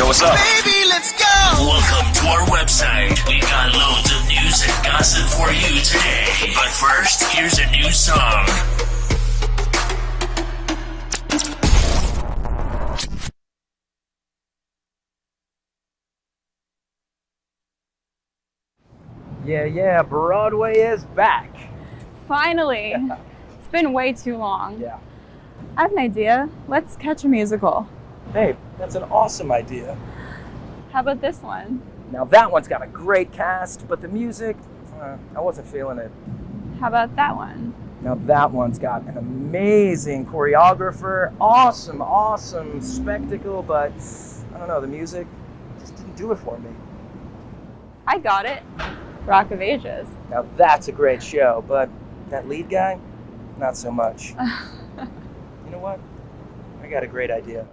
Yo, what's up? Baby, let's go. Welcome to our website. We got loads of news and gossip for you today. But first, here's a new song. Yeah, Broadway is back. Finally. It's been way too long. Yeah. I have an idea. Let's catch a musical. Hey, that's an awesome idea. How about this one? Now that one's got a great cast, but the music, I wasn't feeling it. How about that one? Now that one's got an amazing choreographer, awesome spectacle, but I don't know, the music just didn't do it for me. I got it. Rock of Ages. Now that's a great show, but that lead guy, not so much. You know what? I got a great idea.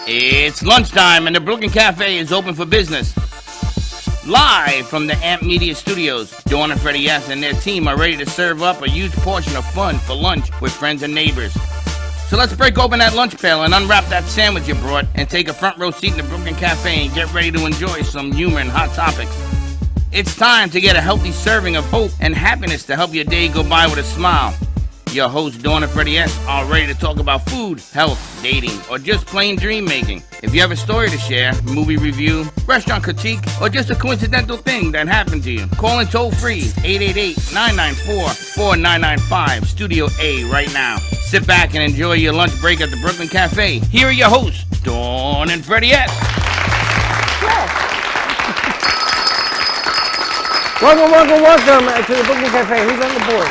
It's lunchtime and the Brooklyn Cafe is open for business. Live from the Amp Media Studios, Dawn and Freddy S. and their team are ready to serve up a huge portion of fun for lunch with friends and neighbors. So let's break open that lunch pail and unwrap that sandwich you brought and take a front row seat in the Brooklyn Cafe and get ready to enjoy some humor and hot topics. It's time to get a healthy serving of hope and happiness to help your day go by with a smile. Your hosts, Dawn and Freddy S, are ready to talk about food, health, dating, or just plain dream making. If you have a story to share, movie review, restaurant critique, or just a coincidental thing that happened to you, call in toll free 888-994-4995, Studio A right now. Sit back and enjoy your lunch break at the Brooklyn Cafe. Here are your hosts, Dawn and Freddy S. Welcome to the Brooklyn Cafe. Who's on the board?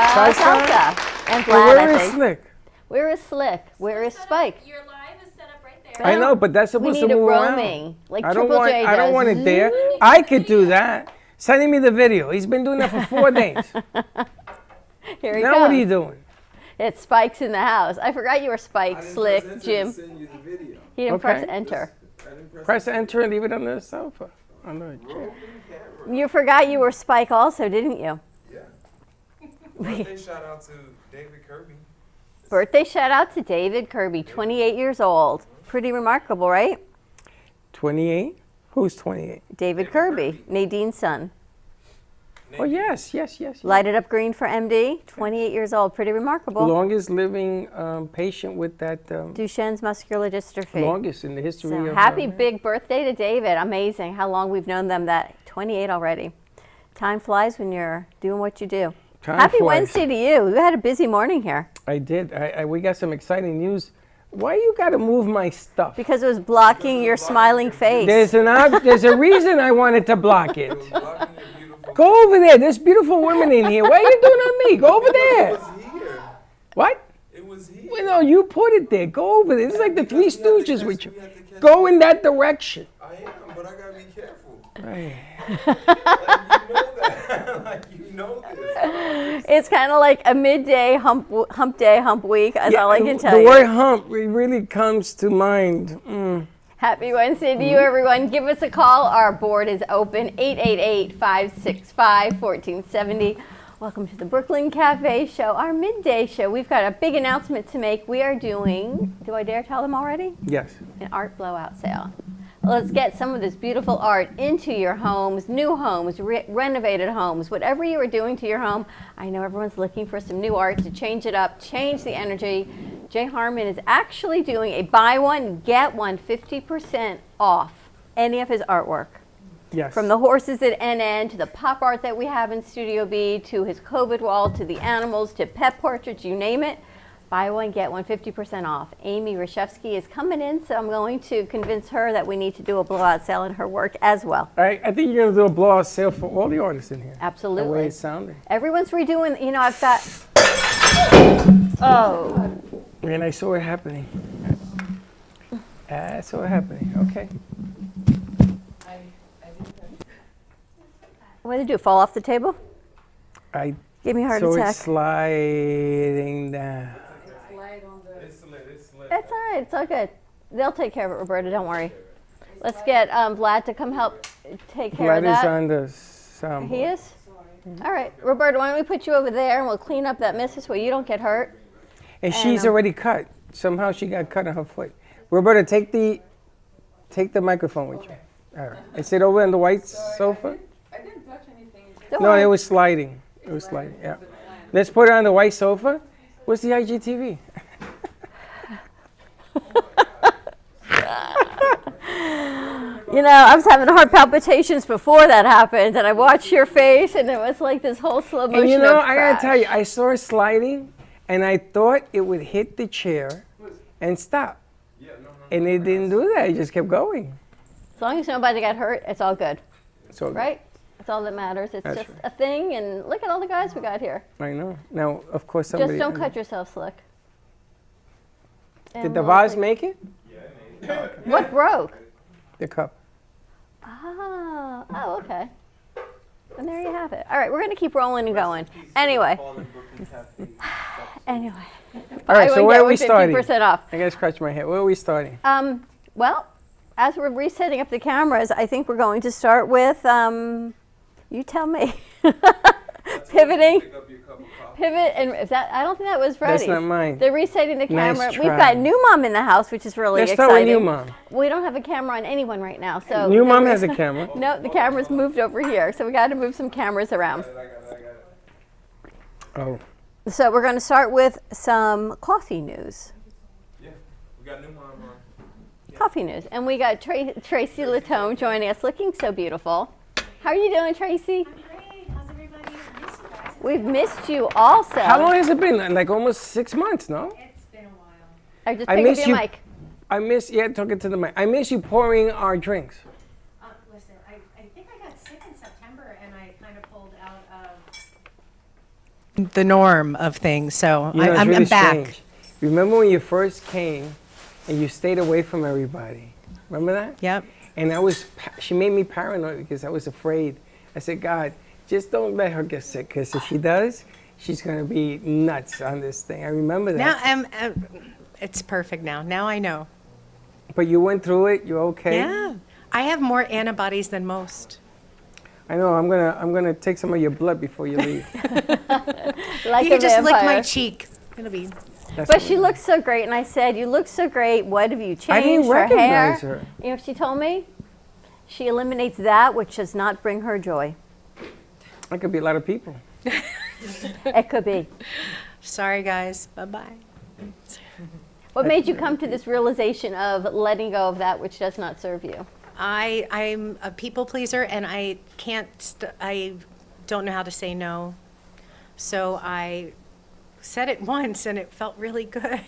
Salsa. And Vlad, Where I is think. Slick? Where is Slick? Where is Spike? Your live is set up right there. I know, but that's We supposed to need a move roaming, around. like I don't Triple want. J I don't does. want it there. I could do that. Sending me the video. He's been doing that for 4 days. Here he Now comes. what are you doing? It's Spike's in the house. I forgot you were Spike, Slick, Jim. He didn't press Okay. enter. Press enter and leave it on the sofa. On the chair. You forgot you were Spike also, didn't you? Birthday shout out to David Kirby. Birthday shout out to David Kirby, 28 years old. Pretty remarkable, right? 28. Who's 28? David Kirby, Nadine's son. Oh yes. Lighted up green for MD, 28 years old. Pretty remarkable. Longest living patient with that. Duchenne's muscular dystrophy. Longest in the history So of. happy big birthday to David. Amazing how long we've known them, that 28 already. Time flies when you're doing what you do. Time Happy flies. Wednesday to you. You had a busy morning here I did. We got some exciting news. Why you got to move my stuff? because it was blocking your smiling face. There's a reason I wanted to block it. Blocking your beautiful. Go over there. There's beautiful women in here. What are you doing on me? Go over It there. was here. What? It was here. Well, no, you put it there. Go over there. It's like the Three Because we have to Stooges catch- with you. we have to catch Go in that direction. I am, but I gotta be careful. Right. Like you know this. It's kind of like a midday hump day, hump week. That's all I can tell the you. word hump really comes to mind. Happy Wednesday to you, everyone. Give us a call. Our board is open, 888-565-1470. Welcome to the Brooklyn Cafe Show, our midday show. We've got a big announcement to make. We are doing, do I dare tell them already? Yes. An art blowout sale. Let's get some of this beautiful art into your homes, new homes, renovated homes, whatever you are doing to your home. I know everyone's looking for some new art to change it up, change the energy. Jay Harmon is actually doing a buy one, get one 50% off any of his artwork. Yes. From the horses at NN to the pop art that we have in Studio B to his COVID wall to the animals to pet portraits, you name it. Buy one, get one 50% off. Amy Reshefsky is coming in, so I'm going to convince her that we need to do a blowout sale in her work as well. I think you're going to do a blowout sale for all the artists in here. Absolutely. The way it's sounding. Everyone's redoing, you know, I've got, oh, And I saw it happening. I saw it happening. Okay. what did it do, fall off the table? I Give me a heart saw attack. it sliding down. It's all right, it's all good. They'll take care of it, Roberta, don't worry. Let's get Vlad to come help take care of Vlad is that. on the soundboard. He is? All right, Roberta, why don't we put you over there and we'll clean up that mess this way you don't get hurt. And she's already cut. Somehow she got cut on her foot. Roberta, take the microphone with you. All right. Is it over on the white sofa? I didn't touch anything. Don't No, worry. it was sliding. It was sliding, yeah. Let's put it on the white sofa. Where's the IGTV? You know, I was having heart palpitations before that happened, and I watched your face, and it was like this whole slow motion. And you know, of I gotta crash. tell you, I saw it sliding, and I thought it would hit the chair and stop. And it didn't do that. It just kept going. As long as nobody got hurt, it's all good, So right? That's all that matters. It's That's just right. a thing, and look at all the guys we got here. I know. Now, of course, somebody. Just don't cut yourself, Slick. Did the vase make it? What broke? The cup. Oh, okay. And there you have it. All right, we're going to keep rolling and going. Anyway. All right, so where are we starting? 50% off. I gotta scratch my head. Where are we starting? Well, as we're resetting up the cameras, I think we're going to start with, you tell me. Pivoting. Pivot, and if that, I don't think that was Freddy. That's not mine. They're resetting the Nice camera. We've try. got new mom in the house, which is really Let's exciting. start with new mom. We don't have a camera on anyone right now, so New mom has a camera. No, the camera's moved over here, so we got to move some cameras around. Oh. So we're going to start with some coffee news. Yeah, we got new mom on. Coffee news. And we got Tracy Latome joining us, looking so beautiful. How are you doing, Tracy? Great. How's everybody? I miss you guys. We've missed you also. How long has it been? Like almost 6 months, no? It's been a while. I just I picked up miss your you. mic. I miss, yeah, talking to the mic. I miss you pouring our drinks. Listen, I think I got sick in September and I kind of pulled out of the norm of things. So You know, it's I'm really back. strange. Remember when you first came and you stayed away from everybody? Remember that? Yep. And she made me paranoid because I was afraid. I said, God, just don't let her get sick, because if she does, she's going to be nuts on this thing. I remember that. Now it's perfect now. Now I know. But you went through it. You're okay. Yeah. I have more antibodies than most. I know. I'm gonna take some of your blood before you leave. Like You a can just lick my vampire. cheek. It'll be. That's But what she we- looks so great, and I said, "You look so great. What have you changed? I didn't her hair?" recognize her. You know what she told me? She eliminates that which does not bring her joy. That could be a lot of people. It could be. Sorry, guys. Bye-bye. What made you come to this realization of letting go of that which does not serve you? I'm a people pleaser, and I don't know how to say no. So I said it once, and it felt really good.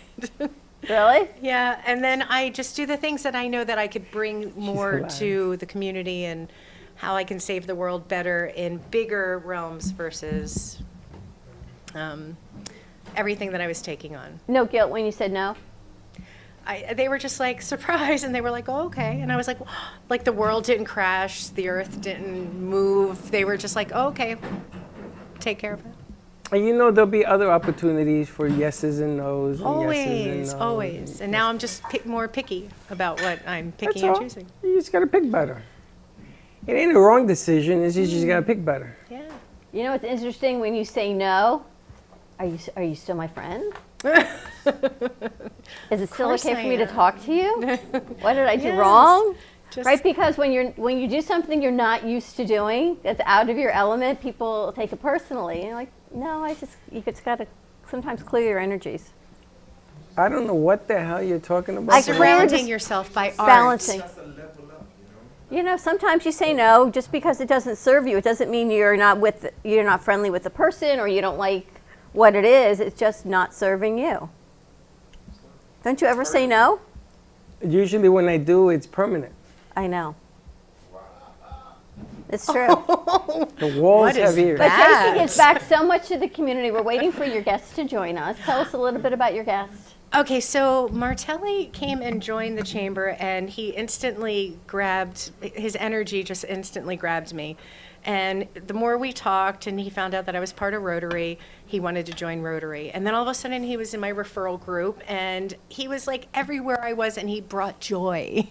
Really? Yeah, and then I just do the things that I know that I could bring more hilarious. to the community and how I can save the world better in bigger realms versus everything that I was taking on. No guilt when you said no? They were just like surprised, and they were like, "Oh, okay." And I was like the world didn't crash, the earth didn't move. They were just like, "Oh, okay, take care of it." And you know there'll be other opportunities for yeses and nos. And yeses and Always, nos. always. And now I'm just more picky about what I'm That's picking and all. choosing. You just gotta pick better. It ain't a wrong decision. It's just you gotta pick better. Yeah. You know what's interesting when you say no? Are you still my friend? Is it still course okay I for me to am. talk to you? What did I do Yes. wrong? Just- Right, because when you do something you're not used to doing, that's out of your element, people take it personally. And you're like, no, you just gotta sometimes clear your energies. I don't know what the hell you're talking about. I today. Surrounding yourself by art. Balancing. You know, sometimes you say no just because it doesn't serve you. It doesn't mean you're not friendly with the person or you don't like what it is. It's just not serving you. Don't you ever say no? Usually when I do, it's permanent. I know. It's true. The walls What is have ears. But that? Tracy gives back so much to the community. We're waiting for your guests to join us. Tell us a little bit about your guests. Okay, so Martelli came and joined the chamber, and he instantly his energy just instantly grabbed me. And the more we talked, and he found out that I was part of Rotary, he wanted to join Rotary. And then all of a sudden, he was in my referral group, and he was like everywhere I was, and he brought joy.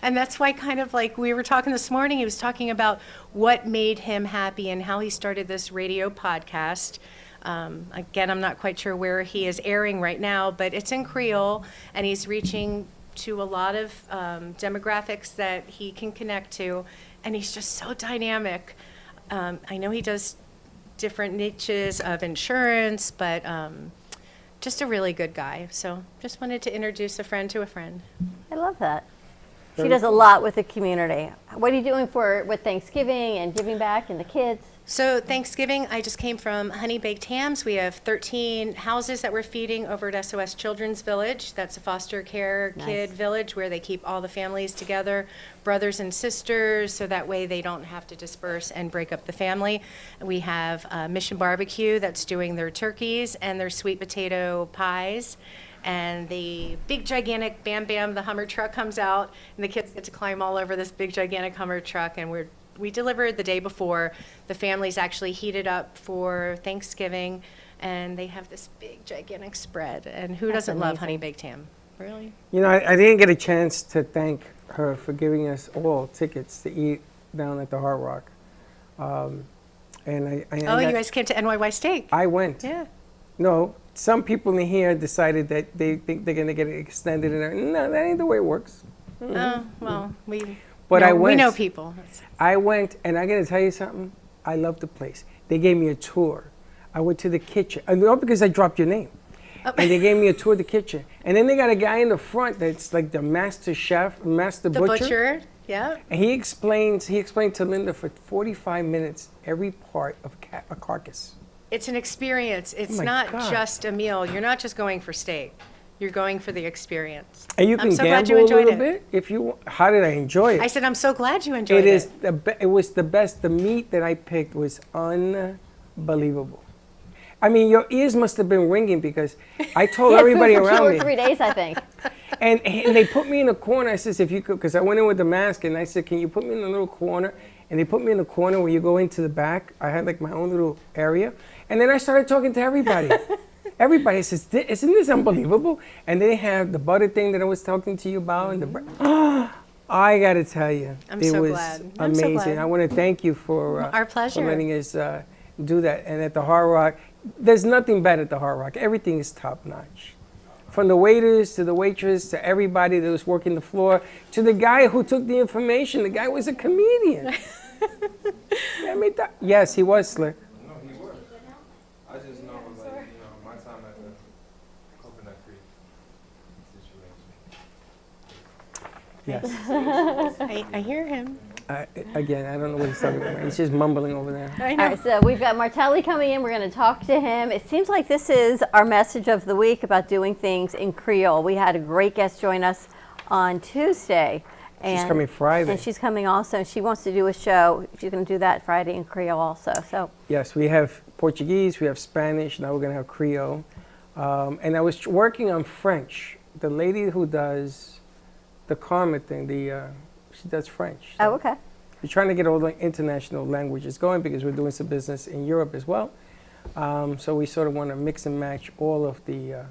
And that's why, kind of like we were talking this morning, he was talking about what made him happy and how he started this radio podcast. Again, I'm not quite sure where he is airing right now, but it's in Creole, and he's reaching to a lot of demographics that he can connect to, and he's just so dynamic. I know he does different niches of insurance, but just a really good guy. So just wanted to introduce a friend to a friend. I love that. She does a lot with the community. What are you doing with Thanksgiving and giving back and the kids? So Thanksgiving, I just came from Honey Baked Hams. We have 13 houses that we're feeding over at SOS Children's Village. That's a foster care kid village where they keep all the families together, brothers and sisters, so that way they don't have to disperse and break up the family. We have Mission Barbecue that's doing their turkeys and their sweet potato pies. And the big gigantic Bam Bam, the Hummer truck comes out, and the kids get to climb all over this big gigantic Hummer truck, and we delivered the day before. The families actually heated up for Thanksgiving, and they have this big gigantic spread. And who doesn't love Honey Baked Ham? Really? You know, I didn't get a chance to thank her for giving us all tickets to eat down at the Hard Rock. And I Oh, got- you guys came to NYY Steak. I went. Yeah. No, some people in here decided that they think they're going to get it extended. And no, that ain't the way it works. Oh, well, But I we went. know people. I went, and I got to tell you something. I love the place. They gave me a tour. I went to the kitchen. No, because I dropped your name. And they gave me a tour of the kitchen. And then they got a guy in the front that's like the master chef, master The butcher, yeah. And he explained to Linda for 45 minutes every part of a carcass. It's an experience. It's my not God. just a meal. You're not just going for steak. You're going for the experience. And you I'm can so glad you gamble a enjoyed little it. bit if you want. How did I enjoy it? I said, I'm so glad you enjoyed It it. is it was the best. The meat that I picked was unbelievable. I mean, your ears must have been ringing because I told He had food everybody for 2 around or me. 3 days, I think. And they put me in a corner. I says, if you could, because I went in with the mask, and I said, can you put me in a little corner? And they put me in the corner where you go into the back. I had like my own little area. And then I started talking to everybody. Everybody says, isn't this unbelievable? And they have the butter thing that I was talking to you about. And the I got to tell you, I'm it so was glad. I'm so amazing. glad. I want to thank you for, Our pleasure. for letting us do that. And at the Hard Rock, there's nothing bad at the Hard Rock. Everything is top notch. From the waiters to the waitress to everybody that was working the floor to the guy who took the information. The guy was a comedian. Yes, he was slick. No, he was. I just know, like, you know, my time at the Coconut Creek situation. Yes. I hear him. Again, I don't know what he's talking about. He's just mumbling over there. I All know. right, so we've got Martelli coming in. We're going to talk to him. It seems like this is our message of the week about doing things in Creole. We had a great guest join us on Tuesday. She's coming Friday. And she's coming also. She wants to do a show. She's going to do that Friday in Creole also. So Yes, we have Portuguese, we have Spanish, now we're going to have Creole. And I was working on French. The lady who does the Karma thing, she does French. Oh, okay. We're trying to get all the international languages going because we're doing some business in Europe as well. So we sort of want to mix and match all of the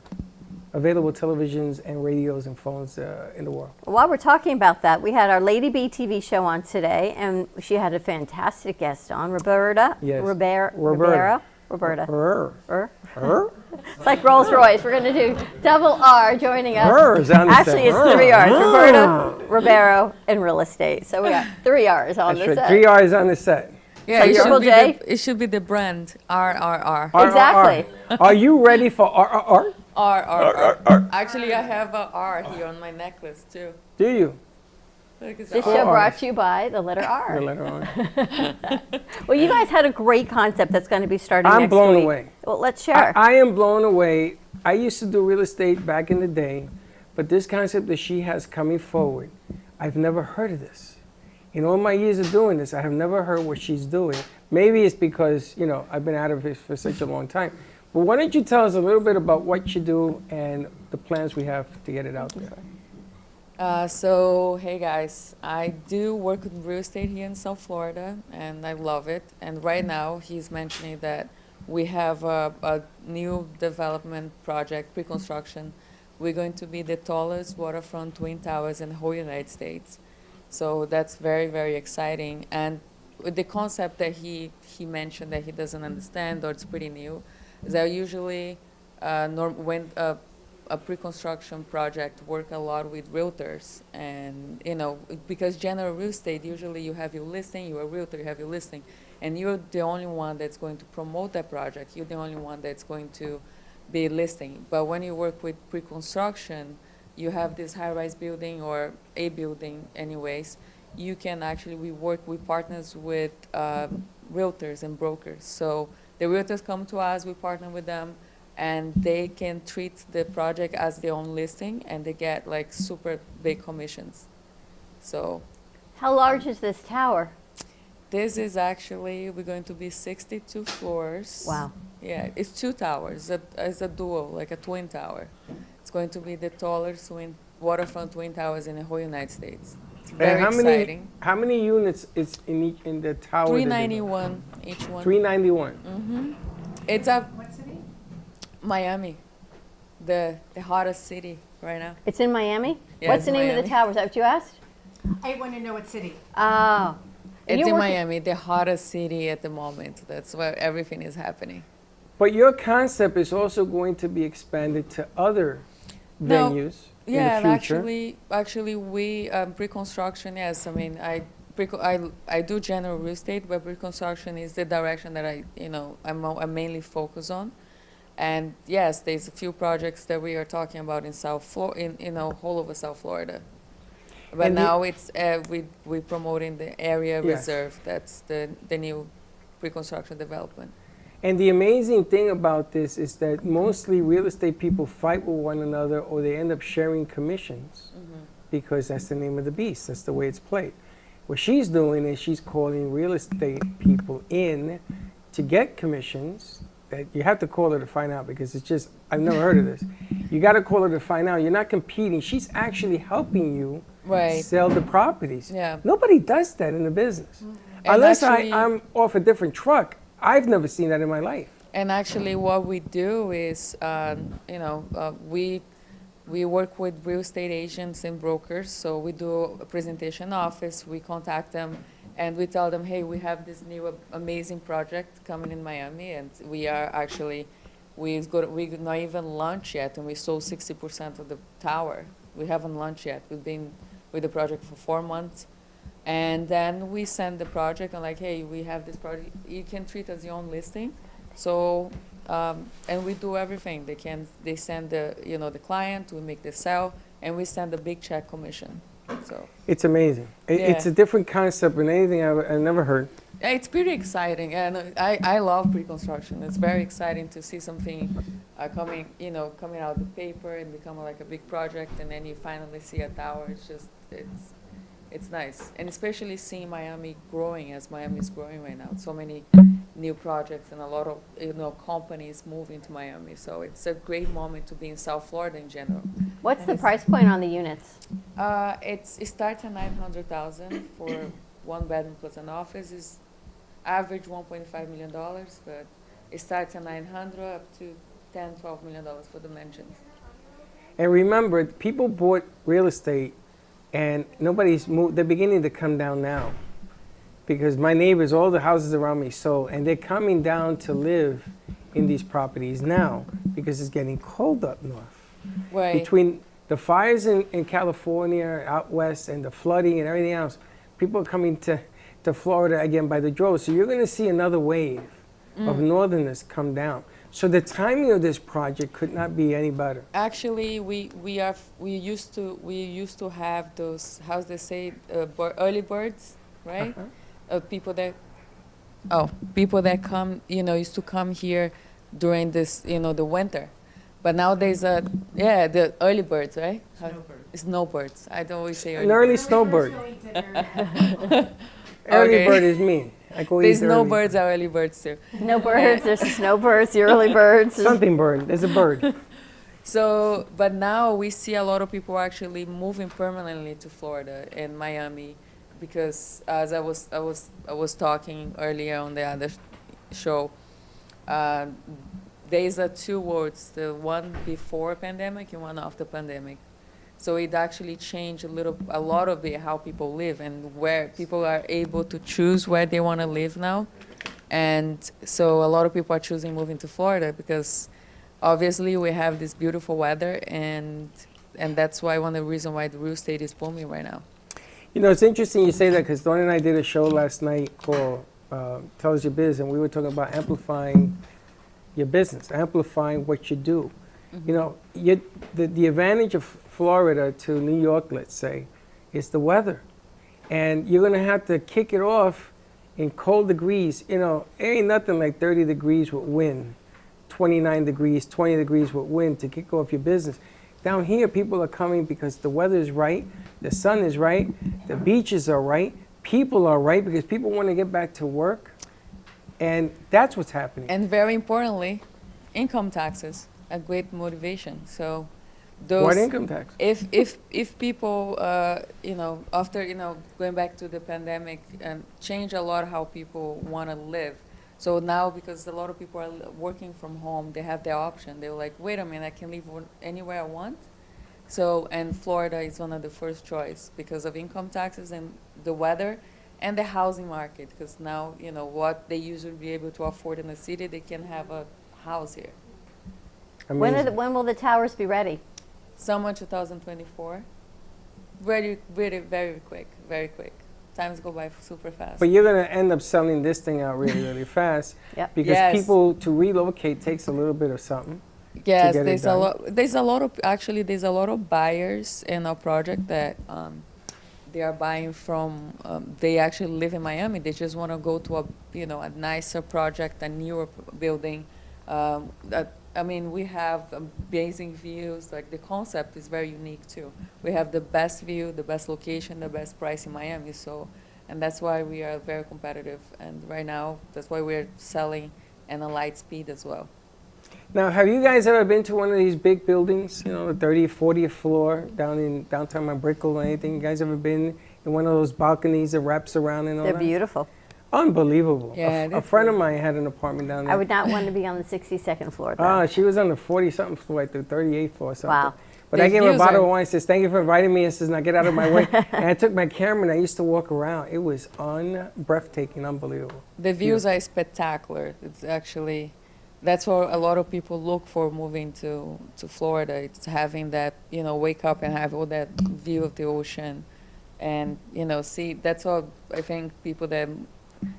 available televisions and radios and phones in the world. While we're talking about that, we had our Lady B TV show on today, and she had a fantastic guest on, Roberta. Yes. Roberta. Her. It's like Rolls Royce. We're going to do double R joining us. Her is on the set. Actually, it's 3 R's. Roberta, Ribeiro, and real estate. So we got 3 R's on That's the right. set. 3 R's on the set. Yeah, So it Triple should, J? it should be the brand RRR. Exactly. Are you ready for RRR? RRR. Actually, I have a R here on my necklace too. Do you? Look, it's This a show R. brought to you by the letter R. The letter R. Well, you guys had a great concept that's going to be starting I'm next blown week. away. Well, let's share. I am blown away. I used to do real estate back in the day, but this concept that she has coming forward, I've never heard of this. In all my years of doing this, I have never heard what she's doing. Maybe it's because, you know, I've been out of it for such a long time. But why don't you tell us a little bit about what you do and the plans we have to get it out there? So, hey guys, I do work with real estate here in South Florida, and I love it. And right now, he's mentioning that we have a new development project, pre-construction. We're going to be the tallest waterfront twin towers in the whole United States. So that's very, very exciting. And with the concept that he mentioned that he doesn't understand or it's pretty new, is that usually when a pre-construction project work a lot with realtors, and you know, because general real estate, usually you have your listing, you're a realtor, you have your listing, and you're the only one that's going to promote that project, you're the only one that's going to be listing. But when you work with pre-construction, you have this high-rise building or a building anyways, you can actually, we partners with realtors and brokers. So the realtors come to us, we partner with them, and they can treat the project as their own listing, and they get like super big commissions. So How large is this tower? this is actually, we're going to be 62 floors. Wow. Yeah, it's 2 towers. It's a dual, like a twin tower. It's going to be the tallest waterfront twin towers in the whole United States. It's very exciting. How many units is in the tower? 391 each one. 391. It's a Miami, the hottest city right now. It's in Miami? Yeah, What's it's the name of Miami. the tower? Is that what you asked? I want to know what city. Oh. And It's you're in working- Miami, the hottest city at the moment. That's where everything is happening. But your concept is also going to be expanded to other No. venues Yeah, in the and future. actually, we pre-construction. Yes, I mean, I do general real estate, but pre-construction is the direction that I mainly focus on. And yes, there's a few projects that we are talking about in whole over South Florida. But And now it's we promoting the area Yes. reserve. That's the new pre-construction development. And the amazing thing about this is that mostly real estate people fight with one another, or they end up sharing commissions, because that's the name of the beast. That's the way it's played. What she's doing is she's calling real estate people in to get commissions. That you have to call her to find out, because it's just, I've never heard of this. You got to call her to find out. You're not competing. She's actually helping you Right. sell the properties. Yeah. Nobody does that in the business. And Unless actually- I'm off a different truck. I've never seen that in my life. And actually, what we do is, we work with real estate agents and brokers. So we do a presentation office. We contact them, and we tell them, hey, we have this new amazing project coming in Miami, and we are actually, we not even launched yet, and we sold 60% of the tower. We haven't launched yet. We've been with the project for 4 months. And then we send the project and like, hey, we have this project. You can treat as your own listing. So, and we do everything. They send the client, we make the sale, and we send a big check commission. So It's amazing. It's Yeah. a different concept than anything I've never heard. yeah, it's pretty exciting, and I love pre-construction. It's very exciting to see something coming out the paper and become like a big project, and then you finally see a tower. It's nice, and especially seeing Miami growing as Miami is growing right now. So many new projects and a lot of companies moving to Miami. So it's a great moment to be in South Florida in general. What's And the it's- price point on the units? It starts at $900,000 for 1 bedroom plus an office. Is average $1.5 million, but it starts at 900 up to $10-12 million for the mansions. And remember, people bought real estate, and nobody's moved. They're beginning to come down now, because my neighbors, all the houses around me sold, and they're coming down to live in these properties now because it's getting cold up north. Right. Between the fires in California, out west, and the flooding and everything else, people are coming to Florida again by the droves. So you're going to see another wave of northerners come down. So the timing of this project could not be any better. Actually, we used to have those, how's they say, early birds, right? People that come, used to come here during this, the winter. But now there's the early birds, right? Snowbirds. I don't always say early. An early snowbird. Early Okay. bird is me. I go There's eat no early. birds are early birds too. No birds, there's the snowbirds, the early birds. Something bird. There's a bird. So, but now we see a lot of people actually moving permanently to Florida and Miami, because as I was talking earlier on the other show, there's two words: the one before pandemic and one after pandemic. So it actually changed a lot of it how people live and where people are able to choose where they want to live now. And so a lot of people are choosing moving to Florida because obviously we have this beautiful weather, and that's why one of the reasons why the real estate is booming right now. It's interesting you say that, because Toni and I did a show last night called Tell Us Your Biz, and we were talking about amplifying your business, amplifying what you do. The advantage of Florida to New York, let's say, is the weather. And you're going to have to kick it off in cold degrees. It ain't nothing like 30 degrees with wind, 29 degrees, 20 degrees with wind to kick off your business. Down here, people are coming because the weather is right, the sun is right, the beaches are right, people are right, because people want to get back to work. And that's what's happening. And very importantly, income taxes, a great motivation. So those, What income tax? If people after going back to the pandemic and change a lot how people want to live. So now, because a lot of people are working from home, they have their option. They're like, wait a minute, I can live anywhere I want. So, and Florida is one of the first choice because of income taxes and the weather and the housing market. Because now, what they usually be able to afford in the city, they can have a house here. Amazing. When will the towers be ready? Summer 2024. Very, very, very quick, very quick. times go by super fast. But you're going to end up selling this thing out really, really fast. Yep. Because Yes. people to relocate takes a little bit of something. Yes, get it there's a done. lot. There's a lot of buyers in our project that they are buying from. They actually live in Miami. They just want to go to a nicer project, a newer building. We have amazing views. Like the concept is very unique too. We have the best view, the best location, the best price in Miami. And that's why we are very competitive. And right now, that's why we're selling and a light speed as well. Now, have you guys ever been to one of these big buildings, the 30th, 40th floor down in downtown Brickell or anything? You guys ever been in one of those balconies that wraps around and all They're that? beautiful. Unbelievable. Yeah, A friend of mine had an apartment down there. I would not want to be on the 62nd floor, though. She was on the 40-something floor, like the 38th floor or something. Wow. But The I gave her a views bottle are- of wine. Says, thank you for inviting me. And says, now get out of my way. And I took my camera and I used to walk around. It was breathtaking, unbelievable. The views are spectacular. It's actually, that's what a lot of people look for moving to Florida. It's having that, wake up and have all that view of the ocean. And, see, that's what I think people that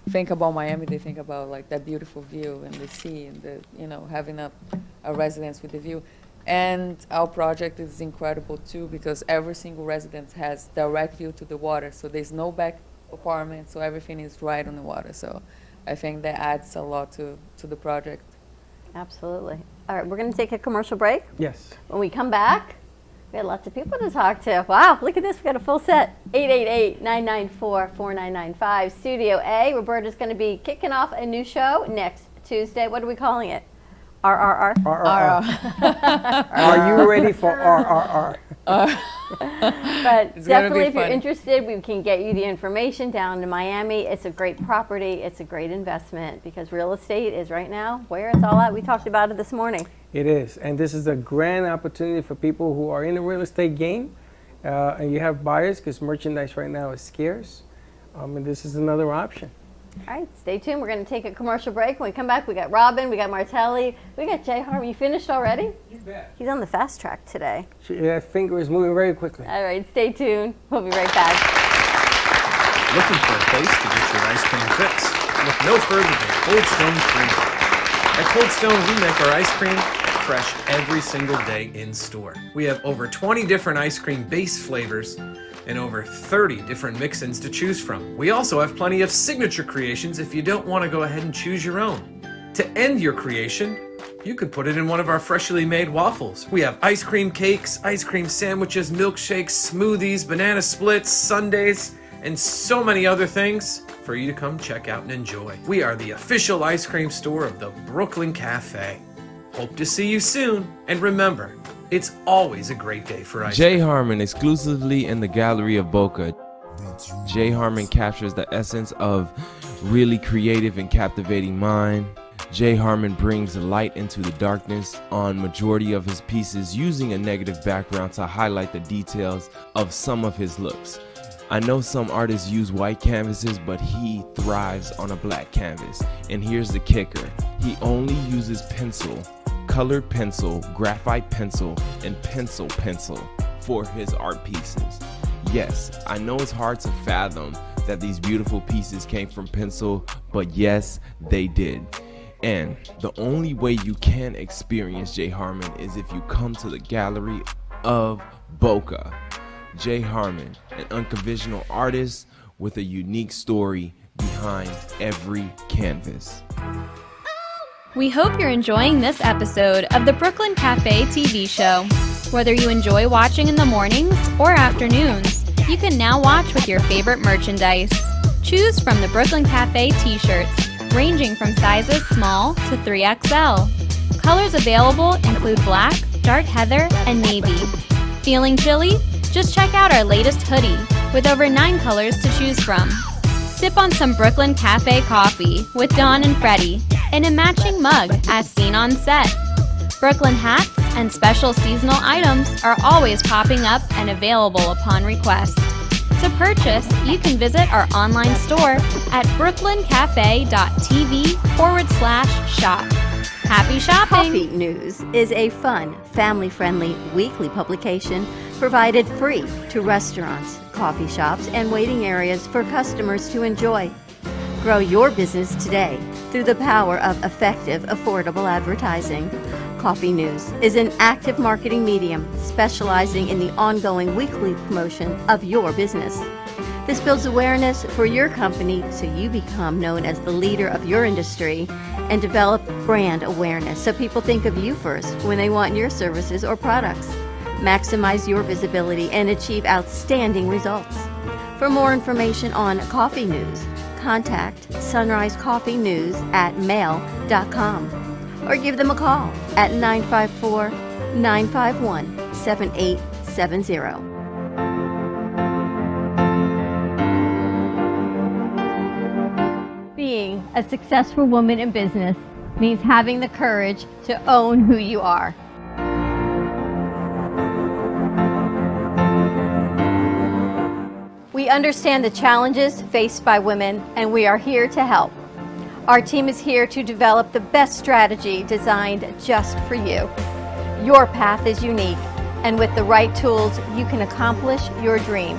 think about Miami, they think about like that beautiful view and the sea and having a residence with the view. And our project is incredible too because every single residence has direct view to the water. So there's no back apartment, so everything is right on the water. So I think that adds a lot to the project. Absolutely. All right, we're going to take a commercial break. Yes. When we come back, we had lots of people to talk to. Wow, look at this. We got a full set. 888-994-4995. Studio A. Roberta's going to be kicking off a new show next Tuesday. What are we calling it? RRR? RRR. Are you ready for RRR? But It's gonna definitely, be if you're fun. interested, we can get you the information down to Miami. It's a great property. It's a great investment because real estate is right now where it's all at. We talked about it this morning. It is. And this is a grand opportunity for people who are in the real estate game. And you have buyers because merchandise right now is scarce. And this is another option. All right, stay tuned. We're going to take a commercial break. When we come back, we got Robyn, we got Martelli, we got Jay Harmon. You finished already? You bet. He's on the fast track today. That finger is moving very quickly. All right, stay tuned. We'll be right back. Looking for a place to get your ice cream fix? Look no further than Cold Stone Creamery. At Cold Stone, we make our ice cream fresh every single day in store. We have over 20 different ice cream base flavors and over 30 different mix-ins to choose from. We also have plenty of signature creations if you don't want to go ahead and choose your own. To end your creation, you can put it in one of our freshly made waffles. We have ice cream cakes, ice cream sandwiches, milkshakes, smoothies, banana splits, sundaes, and so many other things for you to come check out and enjoy. We are the official ice cream store of the Brooklyn Cafe. Hope to see you soon, and remember, it's always a great day for ice cream. Jay Harmon exclusively in the Gallery of Boca. Jay Harmon captures the essence of really creative and captivating mind. Jay Harmon brings light into the darkness on majority of his pieces using a negative background to highlight the details of some of his looks. I know some artists use white canvases, but he thrives on a black canvas. And here's the kicker. He only uses pencil, colored pencil, graphite pencil, and pencil for his art pieces. Yes, I know it's hard to fathom that these beautiful pieces came from pencil, but yes, they did. And the only way you can experience Jay Harmon is if you come to the Gallery of Boca. Jay Harmon, an unconventional artist with a unique story behind every canvas. We hope you're enjoying this episode of the Brooklyn Cafe TV show. Whether you enjoy watching in the mornings or afternoons, you can now watch with your favorite merchandise. Choose from the Brooklyn Cafe t-shirts, ranging from sizes small to 3XL. Colors available include black, dark heather, and navy. Feeling chilly? Just check out our latest hoodie with over 9 colors to choose from. Sip on some Brooklyn Cafe coffee with Dawn and Freddy in a matching mug as seen on set. Brooklyn hats and special seasonal items are always popping up and available upon request. To purchase, you can visit our online store at brooklyncafe.tv/shop. Happy shopping! Coffee News is a fun, family-friendly weekly publication provided free to restaurants, coffee shops and waiting areas for customers to enjoy. Grow your business today through the power of effective, affordable advertising. Coffee News is an active marketing medium specializing in the ongoing weekly promotion of your business. This builds awareness for your company so you become known as the leader of your industry and develop brand awareness so people think of you first when they want your services or products. Maximize your visibility and achieve outstanding results. For more information on Coffee News, contact Sunrise Coffee News at mail.com or give them a call at 954-951-7870. Being a successful woman in business means having the courage to own who you are. We understand the challenges faced by women, and we are here to help. Our team is here to develop the best strategy designed just for you. Your path is unique, and with the right tools, you can accomplish your dream.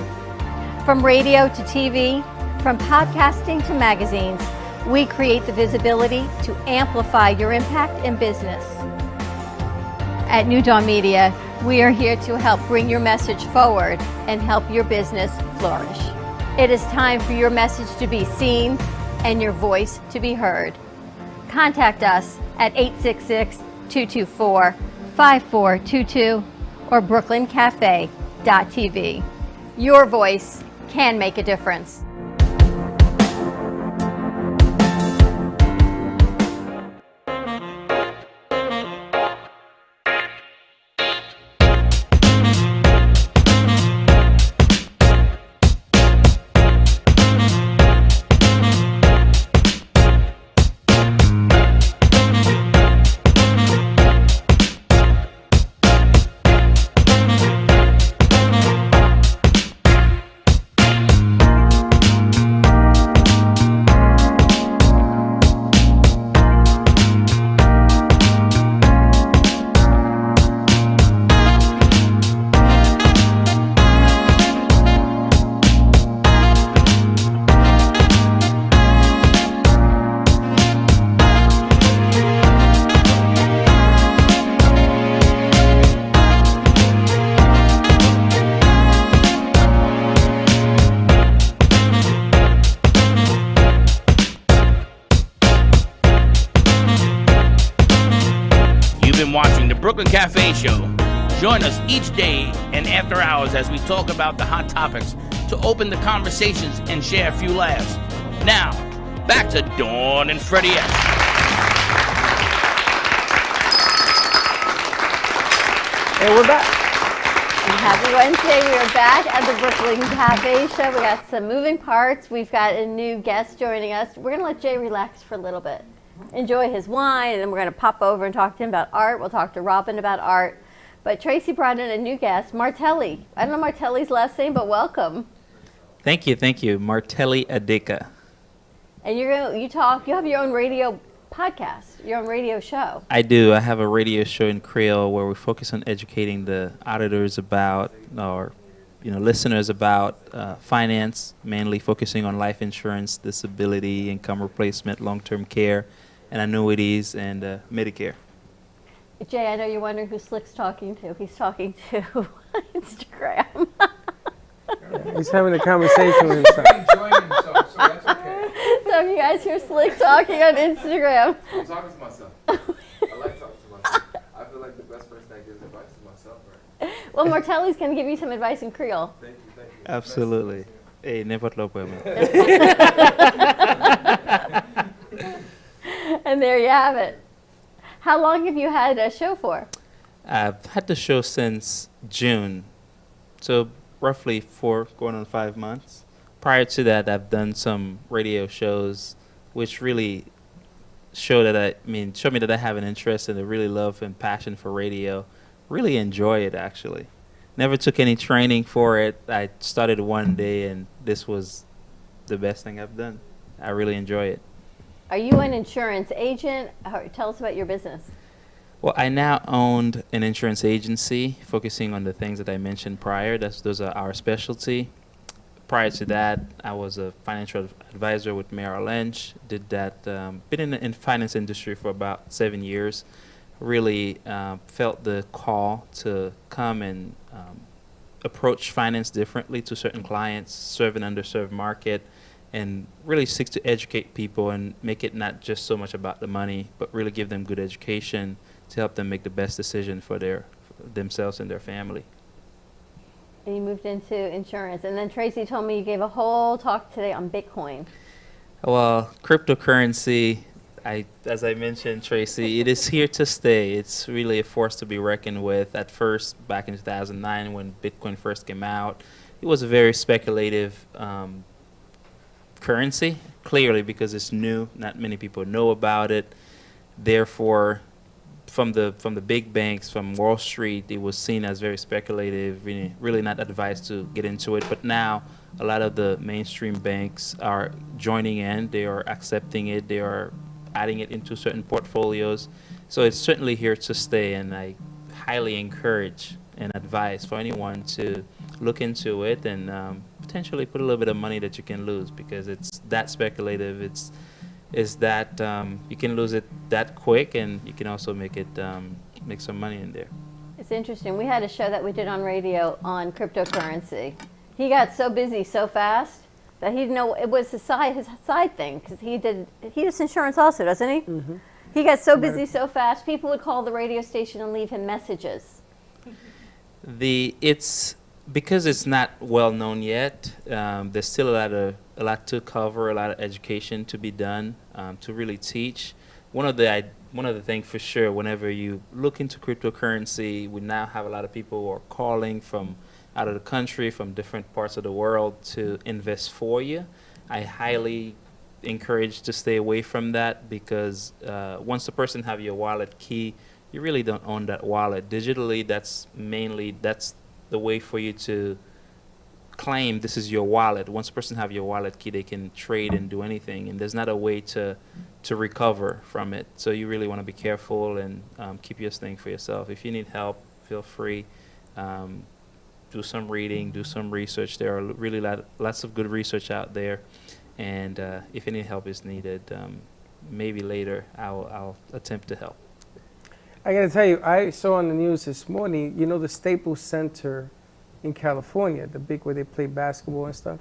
From radio to TV, from podcasting to magazines, we create the visibility to amplify your impact in business. At New Dawn Media, we are here to help bring your message forward and help your business flourish. It is time for your message to be seen and your voice to be heard. Contact us at 866-224-5422 or brooklyncafe.tv. Your voice can make a difference. Watching the Brooklyn Cafe Show. Join us each day and after hours as we talk about the hot topics to open the conversations and share a few laughs. Now, back to Dawn and Freddy S. And we're back. Happy Wednesday. We are back at the Brooklyn Cafe Show. We got some moving parts. We've got a new guest joining us. We're going to let Jay relax for a little bit. Enjoy his wine, and then we're going to pop over and talk to him about art. We'll talk to Robyn about art. But Tracy brought in a new guest, Martelli. I don't know Martelli's last name, but welcome. Thank you. Martelli Adika. And you have your own radio podcast, your own radio show. I do. I have a radio show in Creole where we focus on educating the auditors about, or listeners about finance, mainly focusing on life insurance, disability, income replacement, long-term care, and annuities, and Medicare. Jay, I know you're wondering who Slick's talking to. He's talking to Instagram. He's having a conversation with himself. He's enjoying himself, so that's okay. So you guys hear Slick talking on Instagram. I'm talking to myself. I like talking to myself. I feel like the best person that gives advice is myself, right? Well, Martelli's going to give you some advice in Creole. Thank you. Absolutely. Hey, n'importe lo puede. And there you have it. How long have you had a show for? I've had the show since June, so roughly 4 going on 5 months. Prior to that, I've done some radio shows, which really show me that I have an interest and a really love and passion for radio. Really enjoy it, actually. Never took any training for it. I started one day, and this was the best thing I've done. I really enjoy it. Are you an insurance agent? Tell us about your business. Well, I now own an insurance agency focusing on the things that I mentioned prior. Those are our specialty. prior to that, I was a financial advisor with Merrill Lynch. Did that, been in the finance industry for about 7 years. Really felt the call to come and approach finance differently to certain clients, serve an underserved market, and really seek to educate people and make it not just so much about the money, but really give them good education to help them make the best decision for themselves and their family. And you moved into insurance. And then Tracy told me you gave a whole talk today on Bitcoin. Well, cryptocurrency, as I mentioned, Tracy, it is here to stay. It's really a force to be reckoned with. At first, back in 2009, when Bitcoin first came out, it was a very speculative currency, clearly because it's new. Not many people know about it. Therefore, from the big banks, from Wall Street, it was seen as very speculative, really not advised to get into it. But now, a lot of the mainstream banks are joining in. They are accepting it. They are adding it into certain portfolios. So it's certainly here to stay, and I highly encourage and advise for anyone to look into it and potentially put a little bit of money that you can lose, because it's that speculative. It's that you can lose it that quick, and you can also make some money in there. It's interesting. We had a show that we did on radio on cryptocurrency. He got so busy so fast that he didn't know it was his side thing, because he does insurance also, doesn't he? Mm-hmm. He got so busy so fast, people would call the radio station and leave him messages. It's because it's not well known yet. There's still a lot to cover, a lot of education to be done to really teach. One of the things for sure, whenever you look into cryptocurrency, we now have a lot of people who are calling from out of the country, from different parts of the world to invest for you. I highly encourage to stay away from that, because once the person have your wallet key, you really don't own that wallet. Digitally, that's the way for you to claim this is your wallet. Once a person have your wallet key, they can trade and do anything, and there's not a way to recover from it. So you really want to be careful and keep your thing for yourself. If you need help, feel free. Do some reading, do some research. There are really lots of good research out there, and if any help is needed, maybe later I'll attempt to help. I got to tell you, I saw on the news this morning, you know, the Staples Center in California, the big where they play basketball and stuff.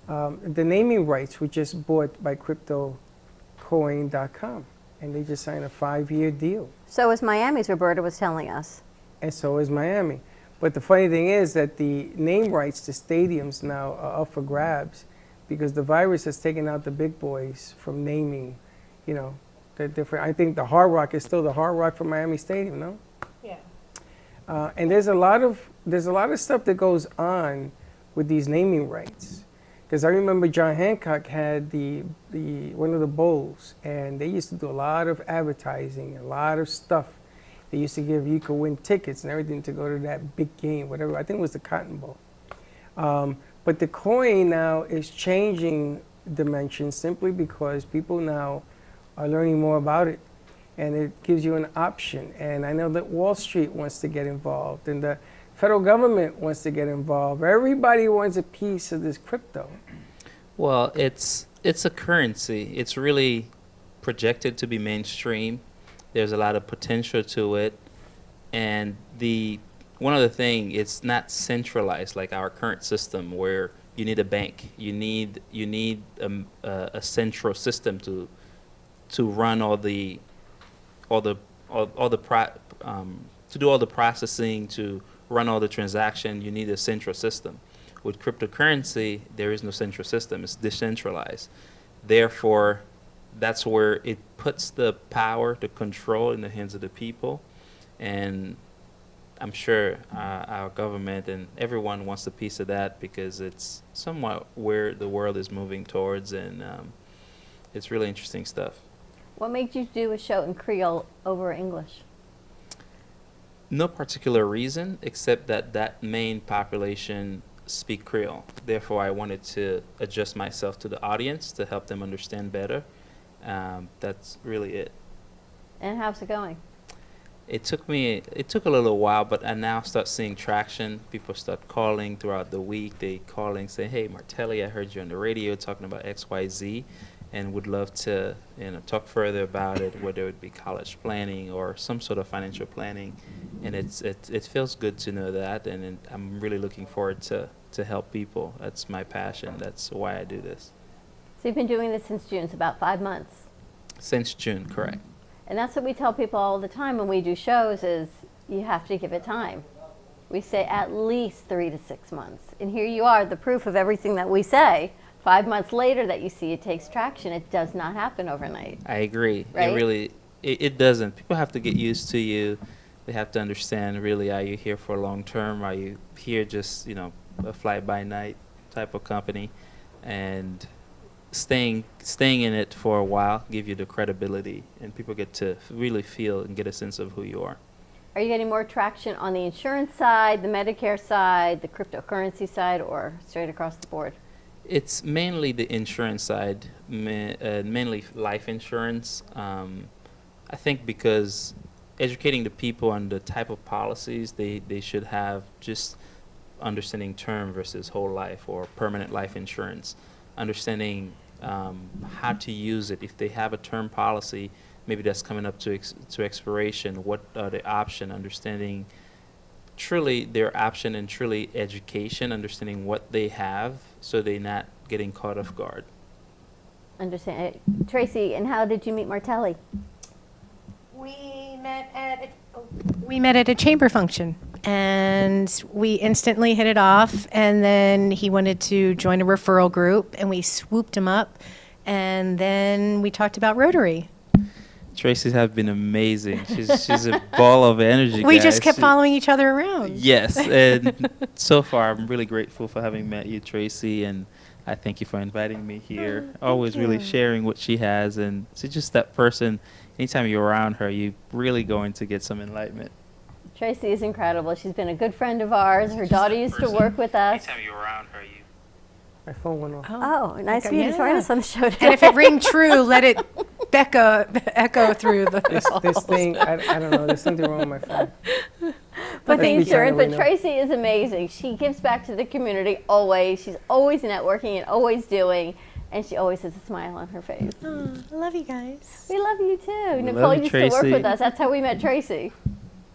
The naming rights were just bought by CryptoCoin.com, and they just signed a 5-year deal. So is Miami's, Roberta was telling us. And so is Miami. But the funny thing is that the name rights to stadiums now are up for grabs, because the virus has taken out the big boys from naming, you know, the different. I think the Hard Rock is still the Hard Rock for Miami Stadium, no? Yeah. And there's a lot of stuff that goes on with these naming rights, because I remember John Hancock had the one of the bowls, and they used to do a lot of advertising, a lot of stuff. They used to give, you could win tickets and everything to go to that big game, whatever. I think it was the Cotton Bowl. But the coin now is changing dimensions simply because people now are learning more about it, and it gives you an option. And I know that Wall Street wants to get involved, and the federal government wants to get involved. Everybody wants a piece of this crypto. Well, it's a currency. It's really projected to be mainstream. There's a lot of potential to it, and one other thing, it's not centralized like our current system, where you need a bank. You need a central system to run to do all the processing, to run all the transaction. You need a central system. With cryptocurrency, there is no central system. It's decentralized. Therefore, that's where it puts the power, the control in the hands of the people. And I'm sure our government and everyone wants a piece of that, because it's somewhat where the world is moving towards, and it's really interesting stuff. What made you do a show in Creole over English? No particular reason, except that main population speak Creole. Therefore, I wanted to adjust myself to the audience to help them understand better. That's really it. And how's it going? it took a little while, but I now start seeing traction. People start calling throughout the week. They calling, say, "Hey, Martelli, I heard you on the radio talking about XYZ, and would love to, talk further about it, whether it be college planning or some sort of financial planning." And it feels good to know that, and I'm really looking forward to help people. That's my passion. That's why I do this. So you've been doing this since June, it's about 5 months. Since June, correct. And that's what we tell people all the time when we do shows is you have to give it time. We say at least 3 to 6 months. And here you are, the proof of everything that we say. 5 months later that you see it takes traction. It does not happen overnight. I agree. Right? It doesn't. People have to get used to you. They have to understand really, are you here for long term? Are you here just, a fly-by-night type of company? And staying in it for a while give you the credibility, and people get to really feel and get a sense of who you are. Are you getting more traction on the insurance side, the Medicare side, the cryptocurrency side, or straight across the board? It's mainly the insurance side, mainly life insurance. I think because educating the people on the type of policies they should have, just understanding term versus whole life or permanent life insurance, understanding how to use it. If they have a term policy, maybe that's coming up to expiration, what are the options, understanding truly their option, and truly education, understanding what they have so they're not getting caught off guard. Understand. Tracy, and how did you meet Martelli? We met at a chamber function, and we instantly hit it off. And then he wanted to join a referral group, and we swooped him up. And then we talked about Rotary. Tracy has been amazing. She's a ball of energy. We guys. just kept following each other around. Yes, and so far I'm really grateful for having met you, Tracy, and I thank you for inviting me here. Always really sharing what she has, and she's just that person. Anytime you're around her, you're really going to get some enlightenment. Tracy is incredible. She's been a good friend of ours. Her daughter used to work with us. Anytime you're around her, My phone went off. Oh, nice of you to join us on the show today. And if it ring true, let it echo through the This thing, I don't know, there's something wrong with my phone. But the Let's be insurance, but genuine, Tracy is amazing. She gives back to the community always. She's always networking and always doing, and she always has a smile on her face. Oh, I love you guys. We love you too. We Nicole love you, used to work Tracy. with us. That's how we met Tracy.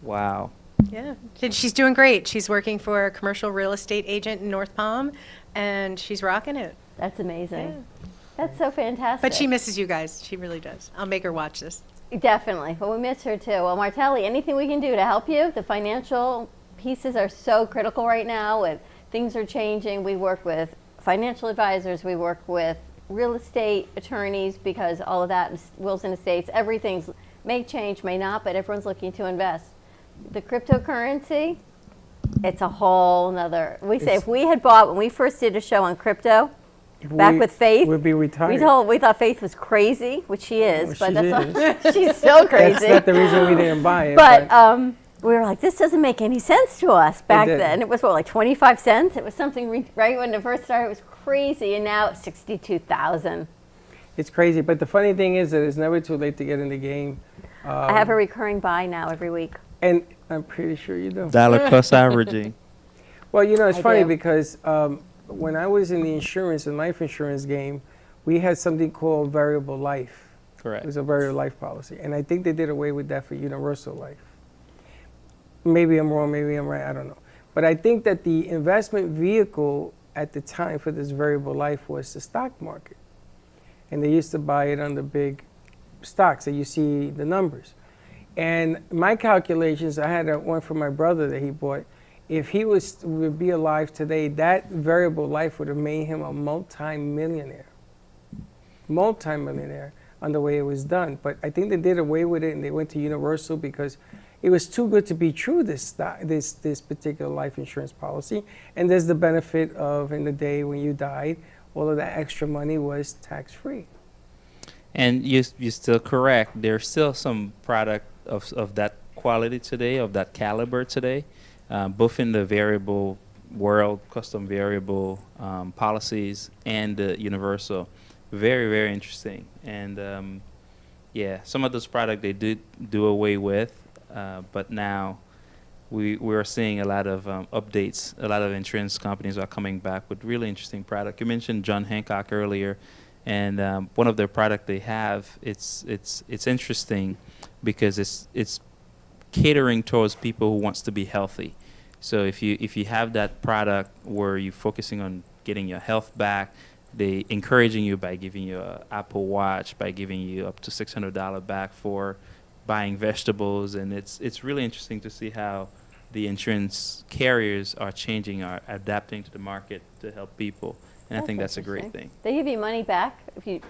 Wow. Yeah, and she's doing great. She's working for a commercial real estate agent in North Palm, and she's rocking it. That's amazing. Yeah. That's so fantastic. But she misses you guys. She really does. I'll make her watch this. Definitely. Well, we miss her too. Well, Martelli, anything we can do to help you? The financial pieces are so critical right now. With things are changing. We work with financial advisors. We work with real estate attorneys because all of that, wills and estates, everything's may change, may not, but everyone's looking to invest. The cryptocurrency, it's a whole nother. We say if we had bought, when we first did a show on crypto, back with Faith, we'd be retired. we thought Faith was crazy, which she is, Well, but she that's not, she's still crazy. That's not the reason we didn't buy it. But we were like, this doesn't make any sense to us back didn't. then. It was what, like 25 cents? It was something right when it first started. It was crazy, and now it's 62,000. It's crazy, but the funny thing is that it's never too late to get in the game. I have a recurring buy now every week. And I'm pretty sure you do. Dollar cost averaging. Well, it's I funny do. because when I was in the insurance and life insurance game, we had something called variable life. Correct. It was a variable life policy. And I think they did away with that for universal life. Maybe I'm wrong, maybe I'm right, I don't know. But I think that the investment vehicle at the time for this variable life was the stock market. And they used to buy it on the big stocks that you see the numbers. And my calculations, I had one for my brother that he bought. If he would be alive today, that variable life would have made him a multi-millionaire on the way it was done. But I think they did away with it and they went to universal because it was too good to be true, this particular life insurance policy. And there's the benefit of, in the day when you died, all of that extra money was tax-free. And you're still correct. There's still some product of that quality today, of that caliber today, both in the variable world, custom variable policies, and the universal. Very, very interesting. And yeah, some of those products they do away with. but now we're seeing a lot of updates. A lot of insurance companies are coming back with really interesting product. You mentioned John Hancock earlier, and one of their product they have, it's interesting because it's catering towards people who wants to be healthy. So if you have that product where you're focusing on getting your health back, they encouraging you by giving you an Apple Watch, by giving you up to $600 back for buying vegetables, and it's really interesting to see how the insurance carriers are changing, are adapting to the market to help people, and I think that's a great thing. They give you money back if you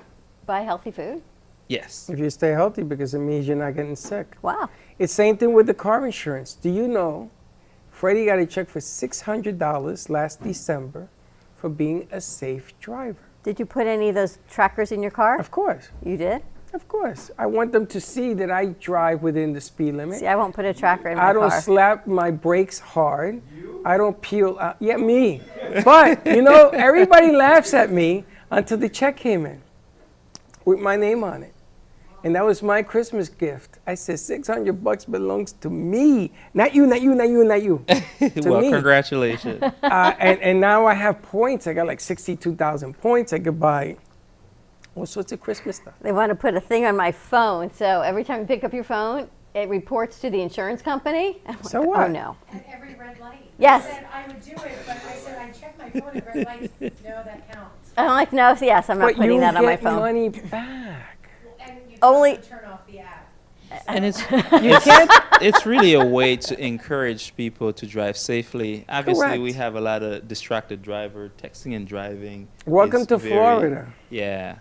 buy healthy food? Yes. If you stay healthy, because it means you're not getting sick. Wow. It's same thing with the car insurance. Do you know Freddy got a check for $600 last December for being a safe driver? Did you put any of those trackers in your car? Of course. You did? Of course. I want them to see that I drive within the speed limit. See, I won't put a tracker in my car. I don't slap my brakes hard. I don't peel out. Yeah, me. But, you know, everybody laughs at me until the check came in with my name on it. And that was my Christmas gift. I said, $600 belongs to me. Not you, not you, not you, not you. Well, me. congratulations. And now I have points. I got like 62,000 points. I could buy all sorts of Christmas stuff. They want to put a thing on my phone, so every time you pick up your phone, it reports to the insurance company. So what? Oh, no. At every red light. Yes. I said I would do it, but I said I checked my phone at red lights. No, that counts. I'm like, no, yes, I'm not putting that on my phone. But you get money back. And you Only turn off the app. And it's really a way to encourage people to drive safely. Obviously, Correct. we have a lot of distracted driver, texting and driving. Welcome is to very- Florida. Yeah,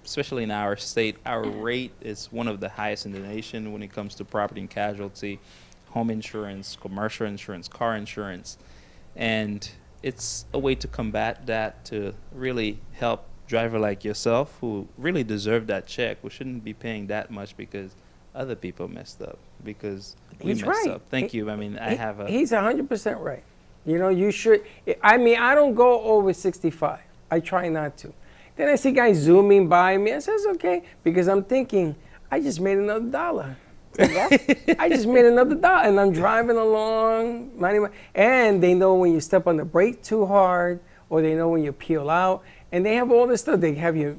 especially in our state, our rate is one of the highest in the nation when it comes to property and casualty, home insurance, commercial insurance, car insurance. And it's a way to combat that, to really help driver like yourself who really deserve that check. We shouldn't be paying that much because other people messed up, because we He's messed right. up. Thank you. I mean, I have a... He's 100% right. You know, you should. I mean, I don't go over 65. I try not to. Then I see guys zooming by me. I says, okay, because I'm thinking, I just made another $1. I just made another $1, and I'm driving along. And they know when you step on the brake too hard, or they know when you peel out. And they have all this stuff. They have your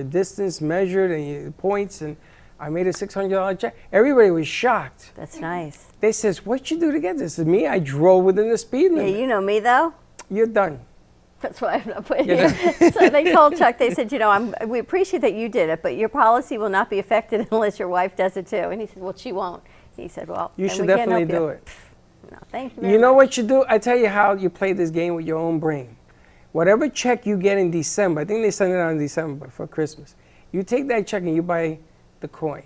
distance measured and your points. And I made a $600 check. Everybody was shocked. That's nice. They says, what'd you do to get this? Me, I drove within the speed limit. Yeah, you know me, though. You're done. That's why I'm not putting it. So they told Chuck, they said, you know, we appreciate that you did it, but your policy will not be affected unless your wife does it too. And he said, well, she won't. He said, well, You then should we can't definitely help do you. it. No, thank you very You know much. what you do? I tell you how you play this game with your own brain. Whatever check you get in December, I think they send it out in December for Christmas. You take that check and you buy the coin.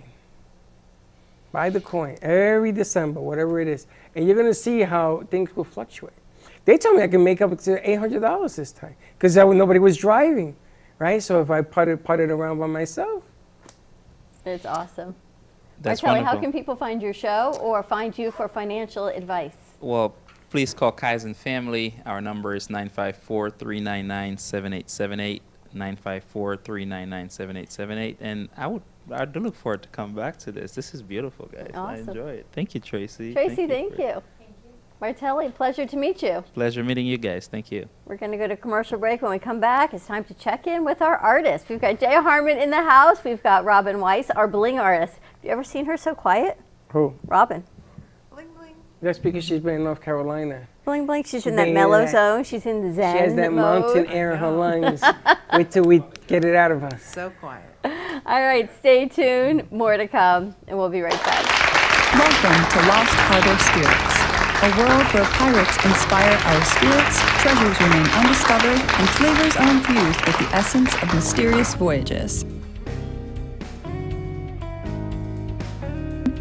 Buy the coin every December, whatever it is. And you're going to see how things will fluctuate. They told me I can make up to $800 this time because nobody was driving, right? So if I putted around by myself. It's awesome. That's Martelli, how wonderful. can people find your show or find you for financial advice? Well, please call Kaizen Family. Our number is 954-399-7878, 954-399-7878. And I do look forward to come back to this. This is beautiful, guys. I Awesome. enjoy it. Thank you, Tracy. Tracy, thank for- you. Martelli, pleasure to meet you. Pleasure meeting you guys. Thank you. We're going to go to commercial break. When we come back, it's time to check in with our artists. We've got Jay Harmon in the house. We've got Robyn Weiss, our bling artist. Have you ever seen her so quiet? Who? Robyn. That's because she's been in North Carolina. Bling bling. She's in She's that been in mellow that- zone. She's in the zen She has that mode. mountain air in her lungs. Wait till we get it out of her. So quiet. All right, stay tuned. More to come, and we'll be right back. Welcome to Lost Harbor Spirits, a world where pirates inspire our spirits, treasures remain undiscovered, and flavors are infused with the essence of mysterious voyages.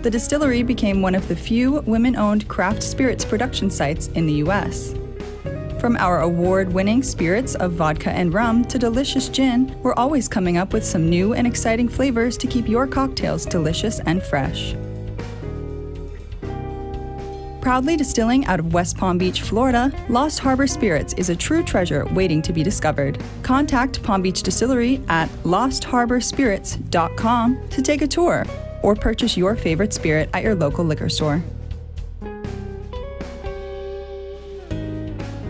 The distillery became one of the few women-owned craft spirits production sites in the U.S. From our award-winning spirits of vodka and rum to delicious gin, we're always coming up with some new and exciting flavors to keep your cocktails delicious and fresh. Proudly distilling out of West Palm Beach, Florida, Lost Harbor Spirits is a true treasure waiting to be discovered. Contact Palm Beach Distillery at lostharborspirits.com to take a tour, or purchase your favorite spirit at your local liquor store.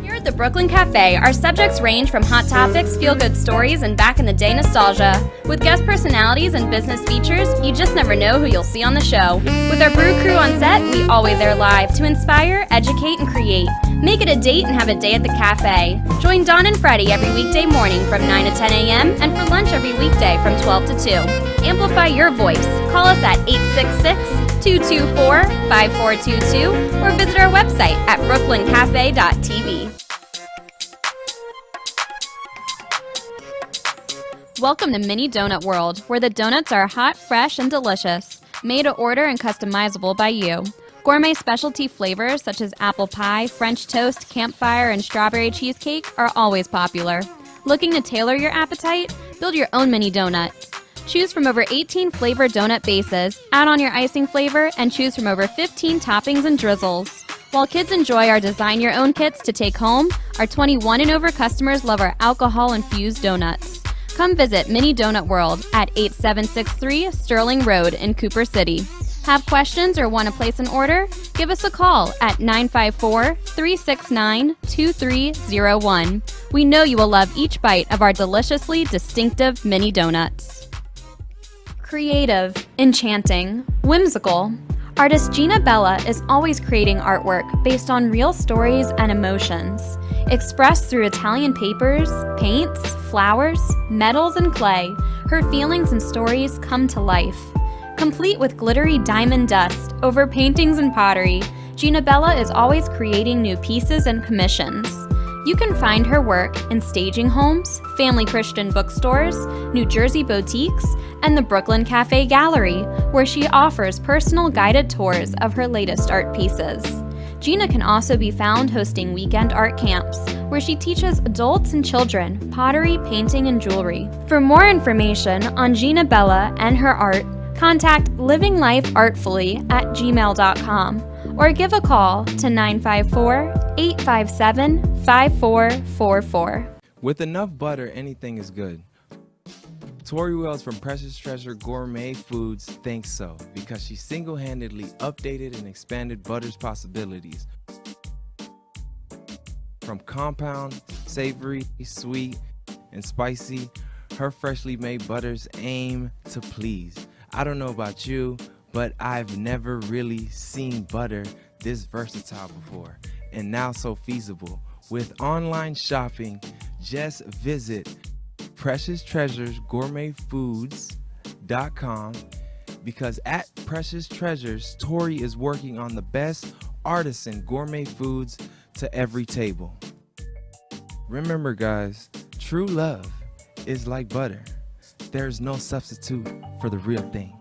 At the Brooklyn Cafe, our subjects range from hot topics, feel-good stories, and back-in-the-day nostalgia. With guest personalities and business features, you just never know who you'll see on the show. With our brew crew on set, we always air live to inspire, educate, and create. Make it a date and have a day at the cafe. Join Dawn and Freddy every weekday morning from 9 to 10 a.m. and for lunch every weekday from 12 to 2. Amplify your voice. Call us at 866-224-5422 or visit our website at brooklyncafe.tv. Welcome to Mini Donut World, where the donuts are hot, fresh, and delicious, made to order and customizable by you. Gourmet specialty flavors such as apple pie, French toast, campfire, and strawberry cheesecake are always popular. Looking to tailor your appetite? Build your own mini donuts. Choose from over 18 flavored donut bases, add on your icing flavor, and choose from over 15 toppings and drizzles. While kids enjoy our design your own kits to take home, our 21 and over customers love our alcohol-infused donuts. Come visit Mini Donut World at 8763 Sterling Road in Cooper City. Have questions or want to place an order? Give us a call at 954-369-2301. We know you will love each bite of our deliciously distinctive mini donuts. Creative, enchanting, whimsical. Artist Gina Bella is always creating artwork based on real stories and emotions. Expressed through Italian papers, paints, flowers, metals, and clay, her feelings and stories come to life. Complete with glittery diamond dust over paintings and pottery, Gina Bella is always creating new pieces and commissions. You can find her work in staging homes, family Christian bookstores, New Jersey boutiques, and the Brooklyn Cafe Gallery, where she offers personal guided tours of her latest art pieces. Gina can also be found hosting weekend art camps, where she teaches adults and children pottery, painting, and jewelry. For more information on Gina Bella and her art, contact livinglifeartfully@gmail.com or give a call to 954-857-5444. With enough butter, anything is good. Tori Wells from Precious Treasure Gourmet Foods thinks so, because she single-handedly updated and expanded butter's possibilities. From compound, savory, sweet, and spicy, her freshly made butters aim to please. I don't know about you, but I've never really seen butter this versatile before, and now so feasible. With online shopping, just visit PreciousTreasuresGourmetFoods.com, because at Precious Treasures, Tori is working on the best artisan gourmet foods to every table. Remember, guys, true love is like butter. There's no substitute for the real thing.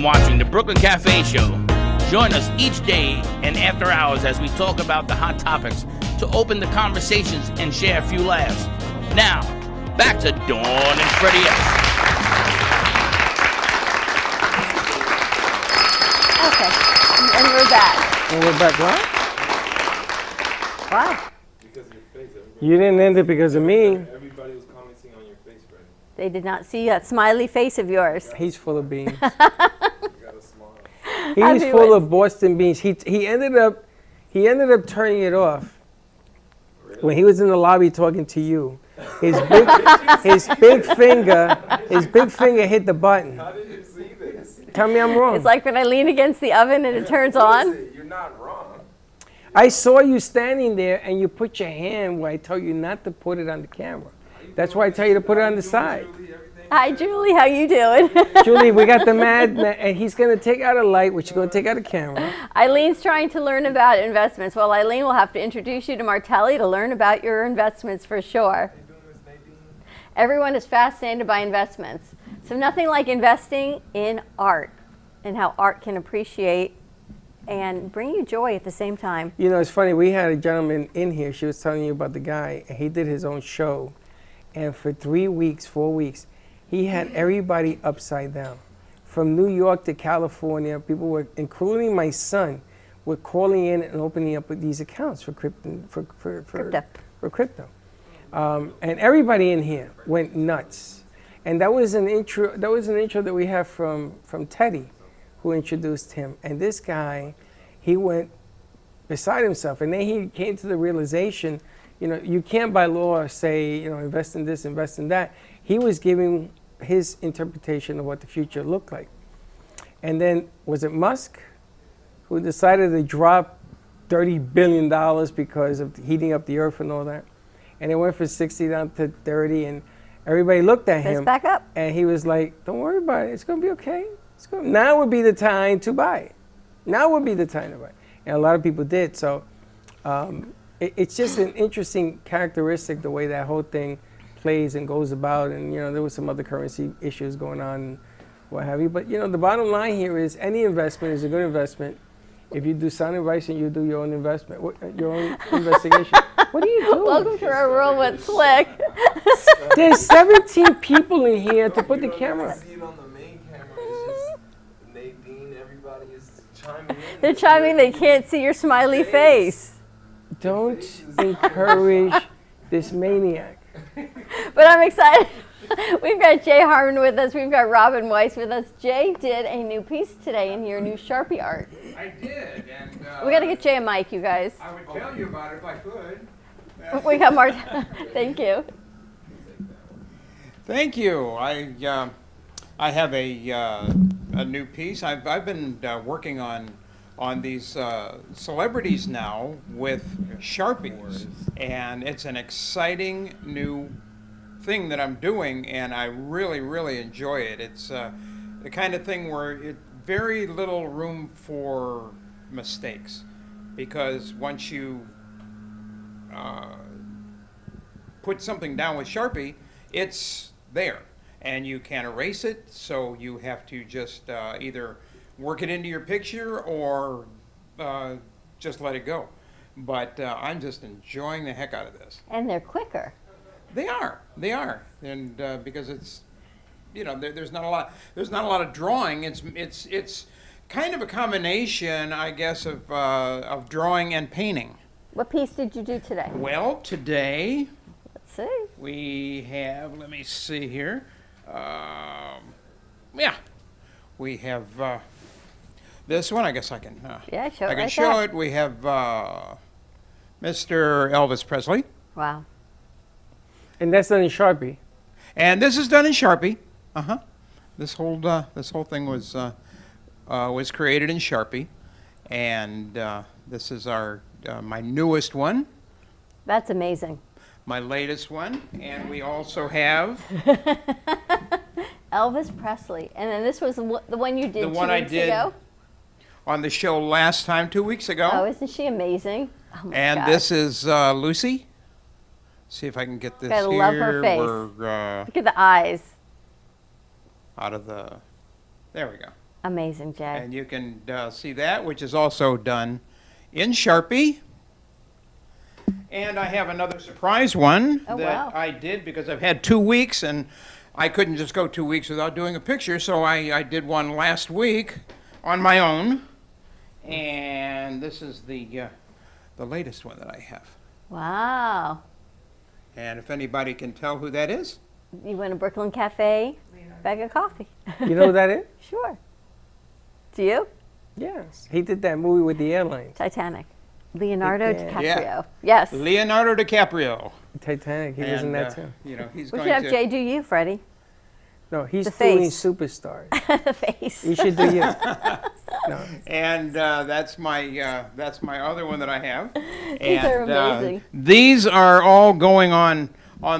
Watching the Brooklyn Cafe Show. Join us each day and after hours as we talk about the hot topics to open the conversations and share a few laughs. Now, back to Dawn and Freddy S. Okay, and we're back. And we're back, what? Wow. Because of your face, You didn't end it because of me. everybody was commenting on your face, Freddy. They did not see that smiley face of yours. He's full of beans. You got a smile. He's full of Boston beans. He ended up turning it off when he was in the lobby talking to you. his big finger hit the button. How did you see this? Tell me I'm wrong. It's like when I lean against the oven and it turns on. You're not wrong. I saw you standing there and you put your hand where I tell you not to put it on the camera. That's why I tell you to put it on the side. Hi, Julie. How you doing? Julie, we got the and he's going to take out a light, which is going to take out a camera. Eileen's trying to learn about investments. Well, Eileen, will have to introduce you to Martelli to learn about your investments for sure. Everyone is fascinated by investments. So nothing like investing in art and how art can appreciate and bring you joy at the same time. You know, it's funny. We had a gentleman in here. She was telling you about the guy, and he did his own show. And for 4 weeks, he had everybody upside down. From New York to California, people were, including my son, were calling in and opening up these accounts for crypto. And everybody in here went nuts. And that was an intro. That was an intro that we have from Teddy, who introduced him. And this guy, he went beside himself. And then he came to the realization, you know, you can't by law say, you know, invest in this, invest in that. He was giving his interpretation of what the future looked like. And then, was it Musk who decided to drop $30 billion because of heating up the earth and all that? And it went from 60 down to 30, and everybody looked at him. It's back up. And he was like, don't worry about it. It's going to be okay. Now would be the time to buy it. Now would be the time to buy it. And a lot of people did. So it's just an interesting characteristic, the way that whole thing plays and goes about. And, you know, there was some other currency issues going on and what have you. But, you know, the bottom line here is any investment is a good investment if you do sound advice and you do your own investment, your own investigation. What are you doing? Welcome to our world with Slick. There's 17 people in here to put the camera. See it on the main camera. It's just Nadine. Everybody is chiming in. They're chiming. They can't see your smiley face. Don't encourage this maniac. But I'm excited. We've got Jay Harmon with us. We've got Robyn Weiss with us. Jay did a new piece today in your new Sharpie art. I did, and We got to get Jay a mic, you guys. I would tell you about it if I could. We got Mart. Thank you. Thank you. I have a new piece. I've been working on these celebrities now with Sharpies, and it's an exciting new thing that I'm doing, and I really enjoy it. It's the kind of thing where it very little room for mistakes, because once you put something down with Sharpie, it's there and you can't erase it, so you have to just either work it into your picture or just let it go. But I'm just enjoying the heck out of this. And they're quicker. They are, and because it's, you know, there's not a lot of drawing. It's kind of a combination, I guess, of drawing and painting. What piece did you do today? Well, today, let's see. We have. Let me see here. We have this one. I guess I can. Yeah, show it. I can right show there. it. We have Mr. Elvis Presley. Wow. And that's done in Sharpie. And this is done in Sharpie. This whole thing was created in Sharpie, and this is our my newest one. That's amazing. My latest one, and we also have Elvis Presley. And then this was the one you did the one 2 I weeks did ago? on the show last time, 2 weeks ago. Oh, isn't she amazing? Oh my And gosh. this is Lucy. See if I can get this I here. love her face. Look at the eyes. Out of the, there we go. Amazing, Jay. And you can see that, which is also done in Sharpie. And I have another surprise one that I did because I've had 2 weeks and I couldn't just go 2 weeks without doing a picture, so I did one last week on my own. And this is the latest one that I have. Wow. And if anybody can tell who that is? You went to Brooklyn Cafe, bag of coffee. You know who that is? Sure. Do you? Yes. He did that movie with the airlines. Titanic. Leonardo Yeah. DiCaprio. Yeah. Yes. Leonardo DiCaprio. Titanic, he was in And, that too. You know, he's We going should have to. Jay do you, Freddie. No, he's The doing face. Superstars. The face. You should do you. No. And that's my other one that I have. These are And, amazing. These are all going on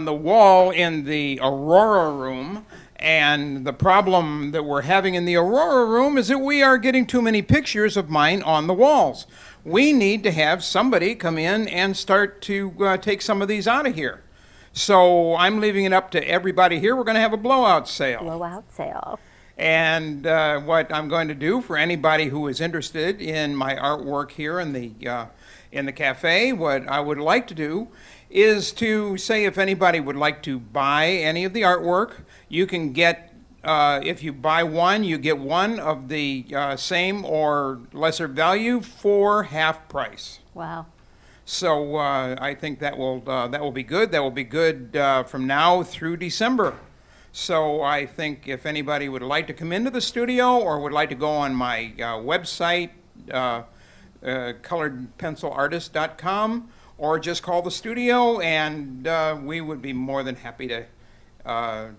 the wall in the Aurora room. And the problem that we're having in the Aurora room is that we are getting too many pictures of mine on the walls. We need to have somebody come in and start to take some of these out of here. So I'm leaving it up to everybody here. We're going to have a blowout sale. Blowout sale. And what I'm going to do for anybody who is interested in my artwork here in the cafe, what I would like to do is to say if anybody would like to buy any of the artwork, you can get, if you buy one, you get one of the same or lesser value for half price. Wow. So I think that will be good. That will be good from now through December. So I think if anybody would like to come into the studio or would like to go on my website, coloredpencilartist.com, or just call the studio, and we would be more than happy to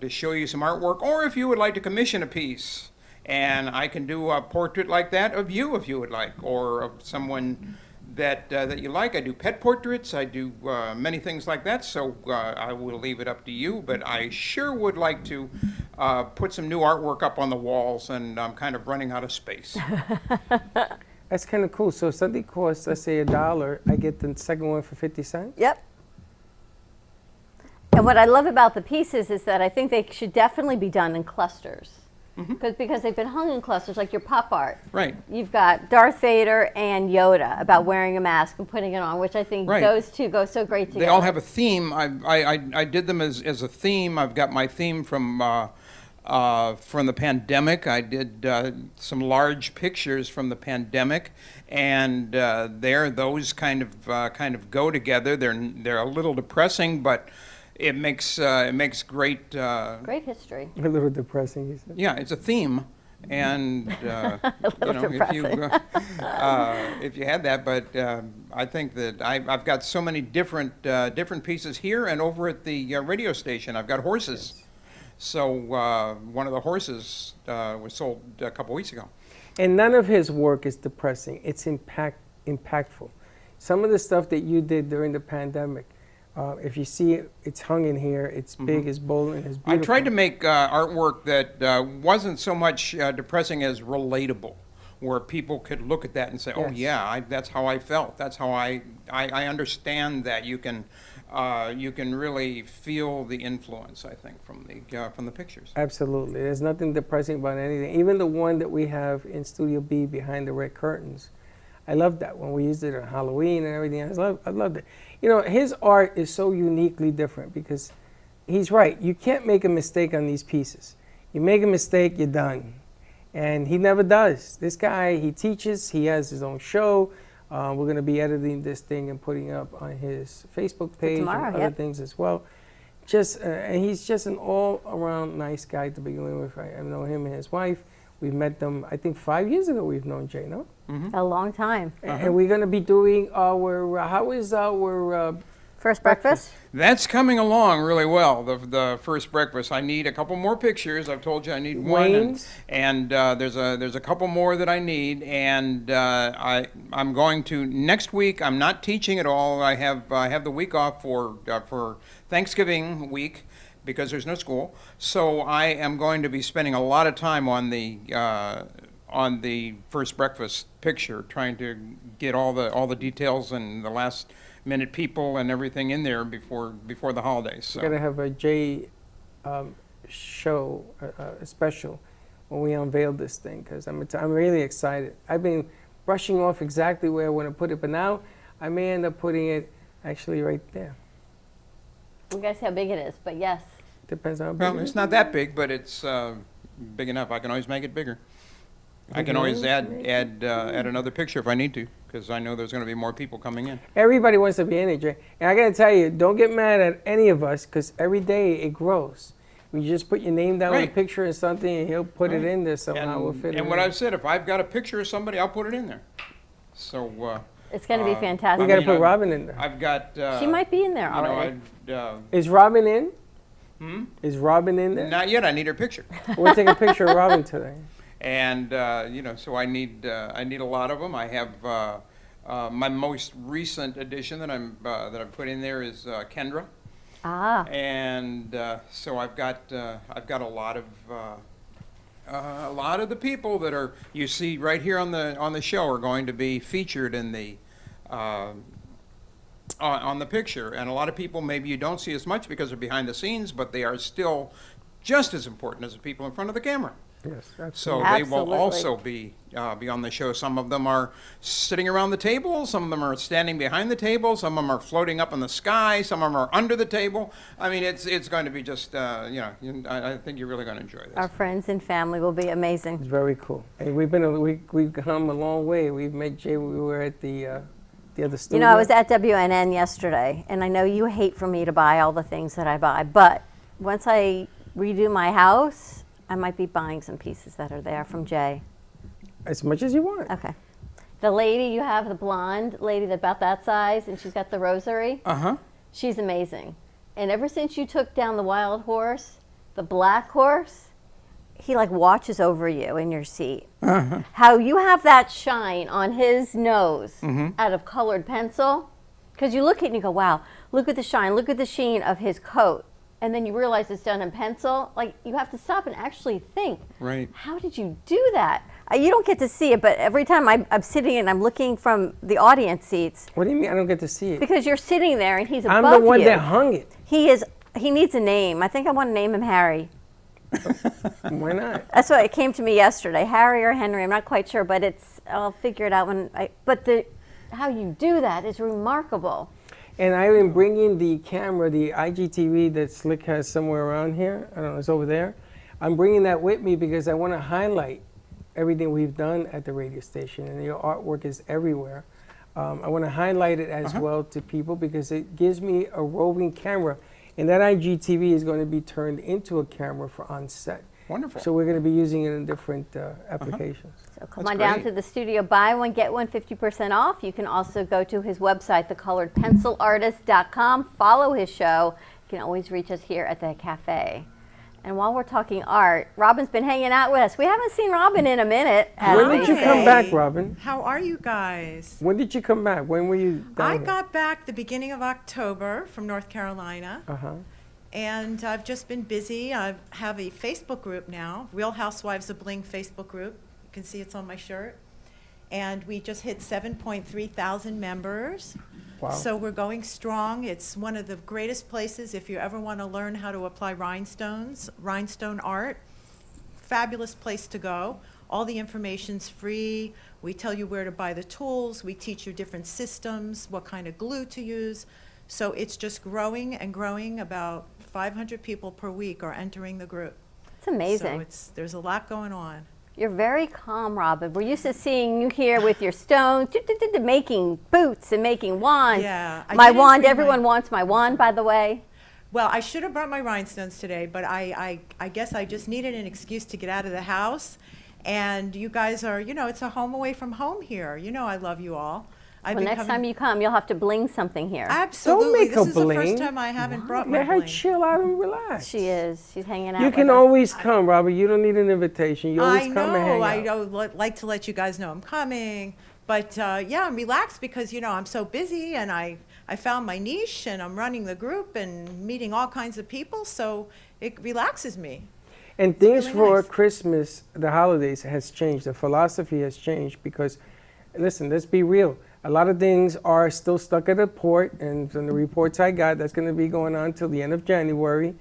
show you some artwork. Or if you would like to commission a piece, and I can do a portrait like that of you if you would like, or of someone that you like. I do pet portraits. I do many things like that. So I will leave it up to you. But I sure would like to put some new artwork up on the walls, and I'm kind of running out of space. That's kind of cool. So if something costs, let's say $1, I get the second one for 50 cents? Yep. And what I love about the pieces is that I think they should definitely be done in clusters. Because they've been hung in clusters, like your pop art. Right. You've got Darth Vader and Yoda about wearing a mask and putting it on, which I think Right. those two go so great together. They all have a theme. I did them as a theme. I've got my theme from the pandemic. I did some large pictures from the pandemic, and those kind of go together. They're a little depressing, but it makes great great history. A little depressing, you said? Yeah, it's a theme, and if you had that, but I think that I've got so many different pieces here and over at the radio station. I've got horses. Yes. So one of the horses was sold a couple weeks ago. And none of his work is depressing. It's impactful. Some of the stuff that you did during the pandemic, if you see it, it's hung in here. It's big, it's bold, and it's beautiful. I tried to make artwork that wasn't so much depressing as relatable, where people could look at that and say, "Oh, yeah, that's how I felt. That's how I understand that." You can really feel the influence, I think, from the pictures. Absolutely. There's nothing depressing about anything. Even the one that we have in Studio B behind the red curtains. I loved that one. We used it on Halloween and everything. I loved it. You know, his art is so uniquely different because he's right. You can't make a mistake on these pieces. You make a mistake, you're done. And he never does. This guy, he teaches. He has his own show. We're going to be editing this thing and putting up on his Facebook page and other things as well. And he's just an all-around nice guy to begin with. I know him and his wife. We've met them, I think 5 years ago we've known Jay, no? A long time. And we're going to be doing how is our first breakfast? That's coming along really well, the first breakfast. I need a couple more pictures. I've told you I need one. And there's a couple more that I need. And I'm going to, next week, I'm not teaching at all. I have the week off for Thanksgiving week, because there's no school. So I am going to be spending a lot of time on the first breakfast picture, trying to get all the details and the last minute people and everything in there before the holidays. So. We're gonna have a Jay show, a special, when we unveil this thing, because I'm really excited. I've been brushing off exactly where I want to put it, but now I may end up putting it actually right there. We gotta see how big it is, but yes. Depends on how big Well, it's not that big, but it's big enough. I can always make it bigger. I can always add another picture if I need to, because I know there's going to be more people coming in. Everybody wants to be in it, Jay. And I got to tell you, don't get mad at any of us, because every day it grows. You just put your name down with a picture or something, and he'll put it in there somehow. We'll fit it in. And what I've said, if I've got a picture of somebody, I'll put it in there. So It's going to be fantastic. We got to put Robyn in there. I've got. She might be in there already. Is Robyn in? Is Robyn in there? Not yet. I need her picture. We'll take a picture of Robyn today. And so I need a lot of them. I have my most recent addition that I've put in there is Kendra. And so I've got a lot of the people that are you see right here on the show are going to be featured in the on the picture, and a lot of people maybe you don't see as much because they're behind the scenes, but they are still just as important as the people in front of the camera. Yes, absolutely. So they will also be on the show. Some of them are sitting around the table. Some of them are standing behind the table. Some of them are floating up in the sky. Some of them are under the table. I mean, it's going to be just I think you're really going to enjoy this. Our friends and family will be amazing. It's very cool. And we've come a long way. We've met Jay. We were at the other studio. You know, I was at WNN yesterday, and I know you hate for me to buy all the things that I buy, but once I redo my house, I might be buying some pieces that are there from Jay. As much as you want. Okay. The lady you have, the blonde lady about that size, and she's got the rosary. She's amazing. And ever since you took down the wild horse, the black horse, he like watches over you in your seat. How you have that shine on his nose out of colored pencil, because you look at it and you go, wow, look at the shine, look at the sheen of his coat. And then you realize it's done in pencil. Like, you have to stop and actually think, right? How did you do that? You don't get to see it, but every time I'm sitting and I'm looking from the audience seats. What do you mean I don't get to see it? Because you're sitting there and he's above you. I'm the one that hung it. He needs a name. I think I want to name him Harry. Why not? That's what it came to me yesterday. Harry or Henry, I'm not quite sure, but I'll figure it out how you do that is remarkable. And I am bringing the camera, the IGTV that Slick has somewhere around here. I don't know, it's over there. I'm bringing that with me because I want to highlight everything we've done at the radio station, and your artwork is everywhere. I want to highlight it as well to people because it gives me a roving camera, and that IGTV is going to be turned into a camera for on set. Wonderful. So we're going to be using it in different applications. So come on down to the studio, buy one, get one 50% off. You can also go to his website, thecoloredpencilartist.com. Follow his show. You can always reach us here at the cafe. And while we're talking art, Robyn's been hanging out with us. We haven't seen Robyn in a minute. When did you come back, Robyn? How are you guys? When did you come back? When were you down I here? got back the beginning of October from North Carolina. And I've just been busy. I have a Facebook group now, Real Housewives of Bling Facebook group. You can see it's on my shirt. And we just hit 7.3 thousand members. Wow. So we're going strong. It's one of the greatest places if you ever want to learn how to apply rhinestones, rhinestone art. Fabulous place to go. All the information's free. We tell you where to buy the tools. We teach you different systems, what kind of glue to use. So it's just growing and growing. About 500 people per week are entering the group. It's amazing. So there's a lot going on. You're very calm, Robyn. We're used to seeing you here with your stones, making boots and making wands. Yeah. My wand, everyone wants my wand, by the way. Well, I should have brought my rhinestones today, but I guess I just needed an excuse to get out of the house. And you guys are, it's a home away from home here. I love you all. Well, next time you come, you'll have to bling something here. Absolutely. Don't make this a is bling. the first time I haven't brought my Let her bling. chill out and relax. She is. She's hanging out You with can us. always come, Robyn. You don't need an invitation. You always come and hang out. I know. I like to let you guys know I'm coming. But yeah, I'm relaxed because, I'm so busy and I found my niche and I'm running the group and meeting all kinds of people. So it relaxes me. And things for Christmas, the holidays, has changed. The philosophy has changed because, listen, let's be real. A lot of things are still stuck at the port, and from the reports I got, that's going to be going on till the end of January,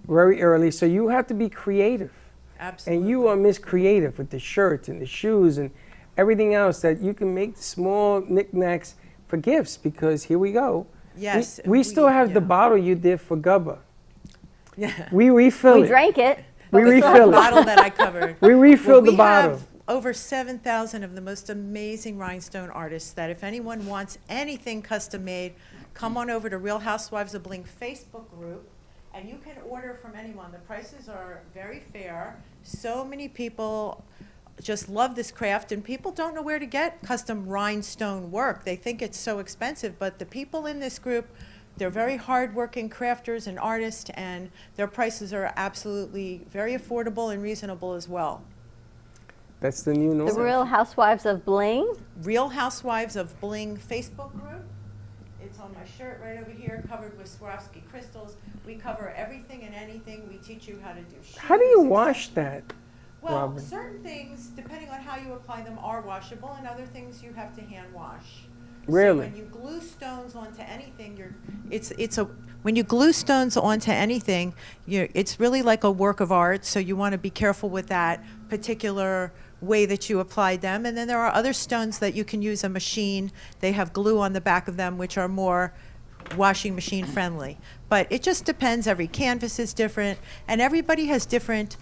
very early. So you have to be creative. Absolutely. And you are Miss Creative with the shirts and the shoes and everything else that you can make small knickknacks for gifts because here we go. Yes. We still have the bottle you did for Gubba. Yeah. We refill it. We drank it. We still have refill the it. bottle that I covered. We refilled Well, the bottle. We have over 7,000 of the most amazing rhinestone artists that if anyone wants anything custom made, come on over to Real Housewives of Bling Facebook group and you can order from anyone. The prices are very fair. So many people just love this craft, and people don't know where to get custom rhinestone work. They think it's so expensive, but the people in this group, they're very hardworking crafters and artists, and their prices are absolutely very affordable and reasonable as well. That's the new norm. The Real Housewives of Bling. Real Housewives of Bling Facebook group. It's on my shirt right over here, covered with Swarovski crystals. We cover everything and anything. We teach you how to do shoes. How do you wash that? Well, Robyn? certain things, depending on how you apply them, are washable, and other things you have to hand wash. Really? So when you glue stones onto anything, when you glue stones onto anything, it's really like a work of art. So you want to be careful with that particular way that you applied them. And then there are other stones that you can use a machine. They have glue on the back of them, which are more washing machine friendly. But it just depends. Every canvas is different, and everybody has different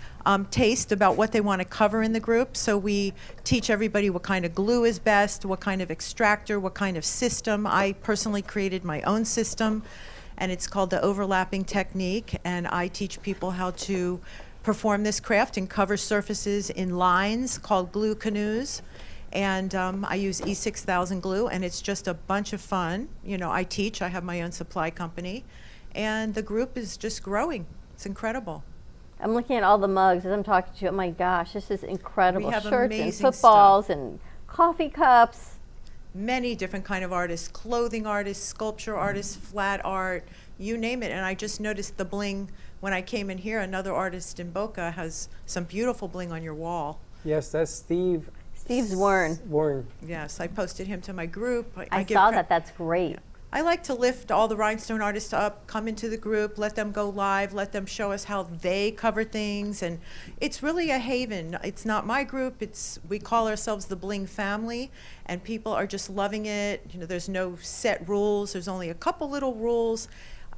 taste about what they want to cover in the group. So we teach everybody what kind of glue is best, what kind of extractor, what kind of system. I personally created my own system, and it's called the overlapping technique, and I teach people how to perform this craft and cover surfaces in lines called glue canoes. And I use E6000 glue, and it's just a bunch of fun. You know, I have my own supply company, and the group is just growing. It's incredible. I'm looking at all the mugs as I'm talking to you. Oh my gosh, this is incredible. We have Shirts and amazing footballs stuff. and coffee cups. Many different kind of artists, clothing artists, sculpture artists, flat art, you name it. And I just noticed the bling when I came in here. Another artist in Boca has some beautiful bling on your wall. Yes, that's Steve. Steve Zwirn. Zwirn. Yes, I posted him to my group. I saw that. That's great. I like to lift all the rhinestone artists up, come into the group, let them go live, let them show us how they cover things, and it's really a haven. It's not my group. We call ourselves the Bling family, and people are just loving it. You know, there's no set rules. There's only a couple little rules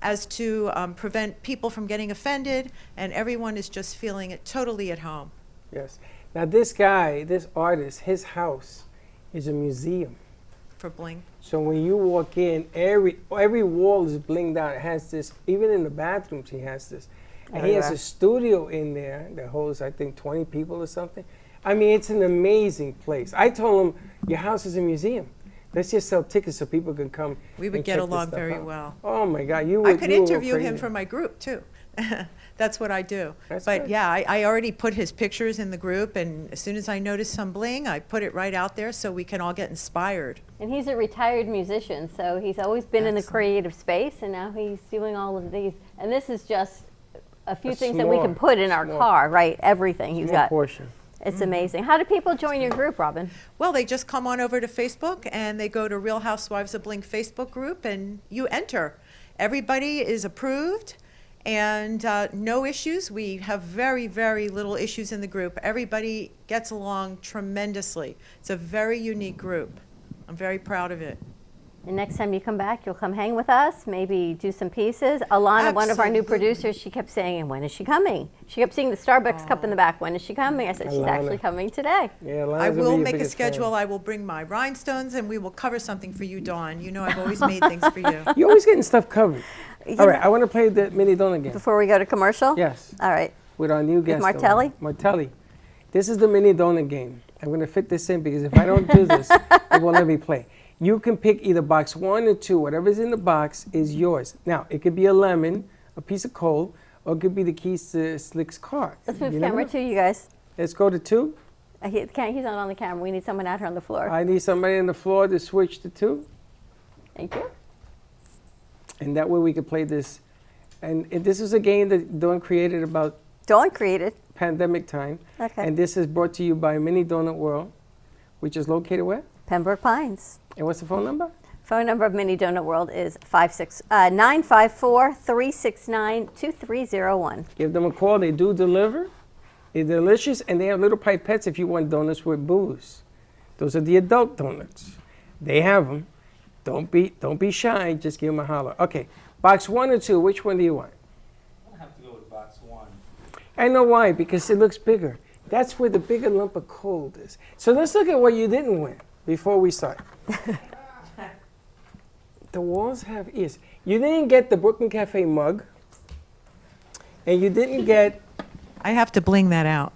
as to prevent people from getting offended, and everyone is just feeling it totally at home. Yes. Now this guy, this artist, his house is a museum. For bling. So when you walk in, every wall is blinged out. It has this, even in the bathrooms he has this. And he has a studio in there that holds, I think, 20 people or something. I mean, it's an amazing place. I told him, your house is a museum. Let's just sell tickets so people can come. We would get along very well. Oh my God, you would. I could interview him for my group too. That's what I do. That's but good. yeah, I already put his pictures in the group, and as soon as I notice some bling, I put it right out there so we can all get inspired. And he's a retired musician, so he's always been in the creative space, and now he's doing all of these. And this is just a few things that we can put in our car, right? Everything he's got. Portion. It's amazing. How do people join your group, Robyn? Well, they just come on over to Facebook, and they go to Real Housewives of Bling Facebook group, and you enter. Everybody is approved. And no issues. We have very, very little issues in the group. Everybody gets along tremendously. It's a very unique group. I'm very proud of it. And next time you come back, you'll come hang with us, maybe do some pieces. Alana, one of our new producers, she kept saying, and when is she coming? She kept seeing the Starbucks cup in the back. When is she coming? I said, she's actually coming today. Yeah, I will make a schedule. I will bring my rhinestones, and we will cover something for you, Dawn. You know I've always made things for you. You're always getting stuff covered. All right, I want to play the mini donut game. Before we go to commercial? Yes. All right. With our new guest. Martelli? Martelli. This is the mini donut game. I'm going to fit this in because if I don't do this, it won't let me play. You can pick either box 1 or 2. Whatever's in the box is yours. Now, it could be a lemon, a piece of coal, or it could be the keys to Slick's car. Let's move camera 2, you guys. Let's go to 2. He's not on the camera. We need someone out here on the floor. I need somebody on the floor to switch to 2. Thank you. And that way we could play this. And this is a game that Dawn created about pandemic time. Okay. And this is brought to you by Mini Donut World, which is located where? Pembroke Pines. And what's the phone number? Phone number of Mini Donut World is 954-369-2301. Give them a call. They do deliver. They're delicious, and they have little pipettes if you want donuts with booze. Those are the adult donuts. They have them. Don't be shy. Just give them a holler. Okay. Box 1 or 2, which one do you want? I have to go with box 1. I know why, because it looks bigger. That's where the bigger lump of coal is. So let's look at what you didn't win before we start. The walls have ears. You didn't get the Brooklyn Cafe mug, and you didn't get I have to bling that out.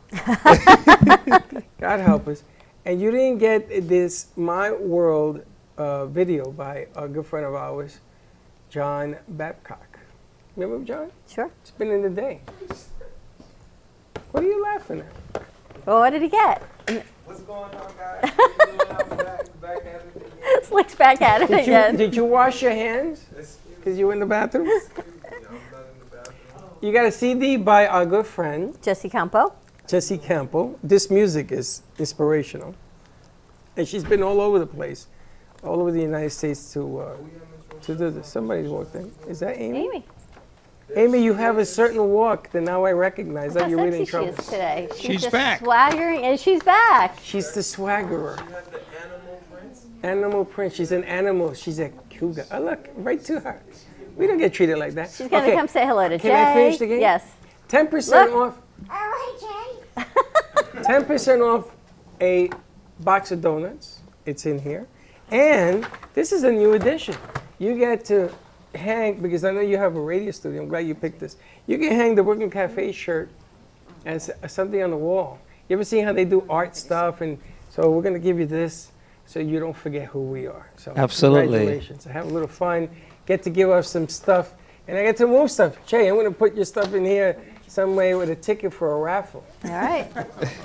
God help us. And you didn't get this My World video by a good friend of ours, John Babcock. Remember John? Sure. It's been in the day. What are you laughing at? Well, what did he get? What's going on, guys? back at it again. Slick's back at it again. Did you wash your hands? Because you were in the bathroom? You got a CD by our good friend Jesse Campo. Jesse Campo. This music is inspirational. And she's been all over the place, all over the United States to do this. Somebody's walked in. Is that Amy? Amy. Amy, you have a certain walk that now I recognize that How you're really in sexy she trouble. is today. She's just back. Swaggering, and she's back. She's the swaggerer. Animal print. She's an animal. She's a cougar. Oh, look, right to her. We don't get treated like that. She's going to come say hello to Jay. Can I finish the game? Yes. 10% off. All right, Jay. 10% off a box of donuts. It's in here. And this is a new addition. You get to hang, because I know you have a radio studio. I'm glad you picked this. You can hang the Brooklyn Cafe shirt as something on the wall. You ever seen how they do art stuff? And so we're going to give you this so you don't forget who we are. So Absolutely. Congratulations. Have a little fun. Get to give us some stuff. And I get to move stuff. Jay, I'm going to put your stuff in here some way with a ticket for a raffle. All right.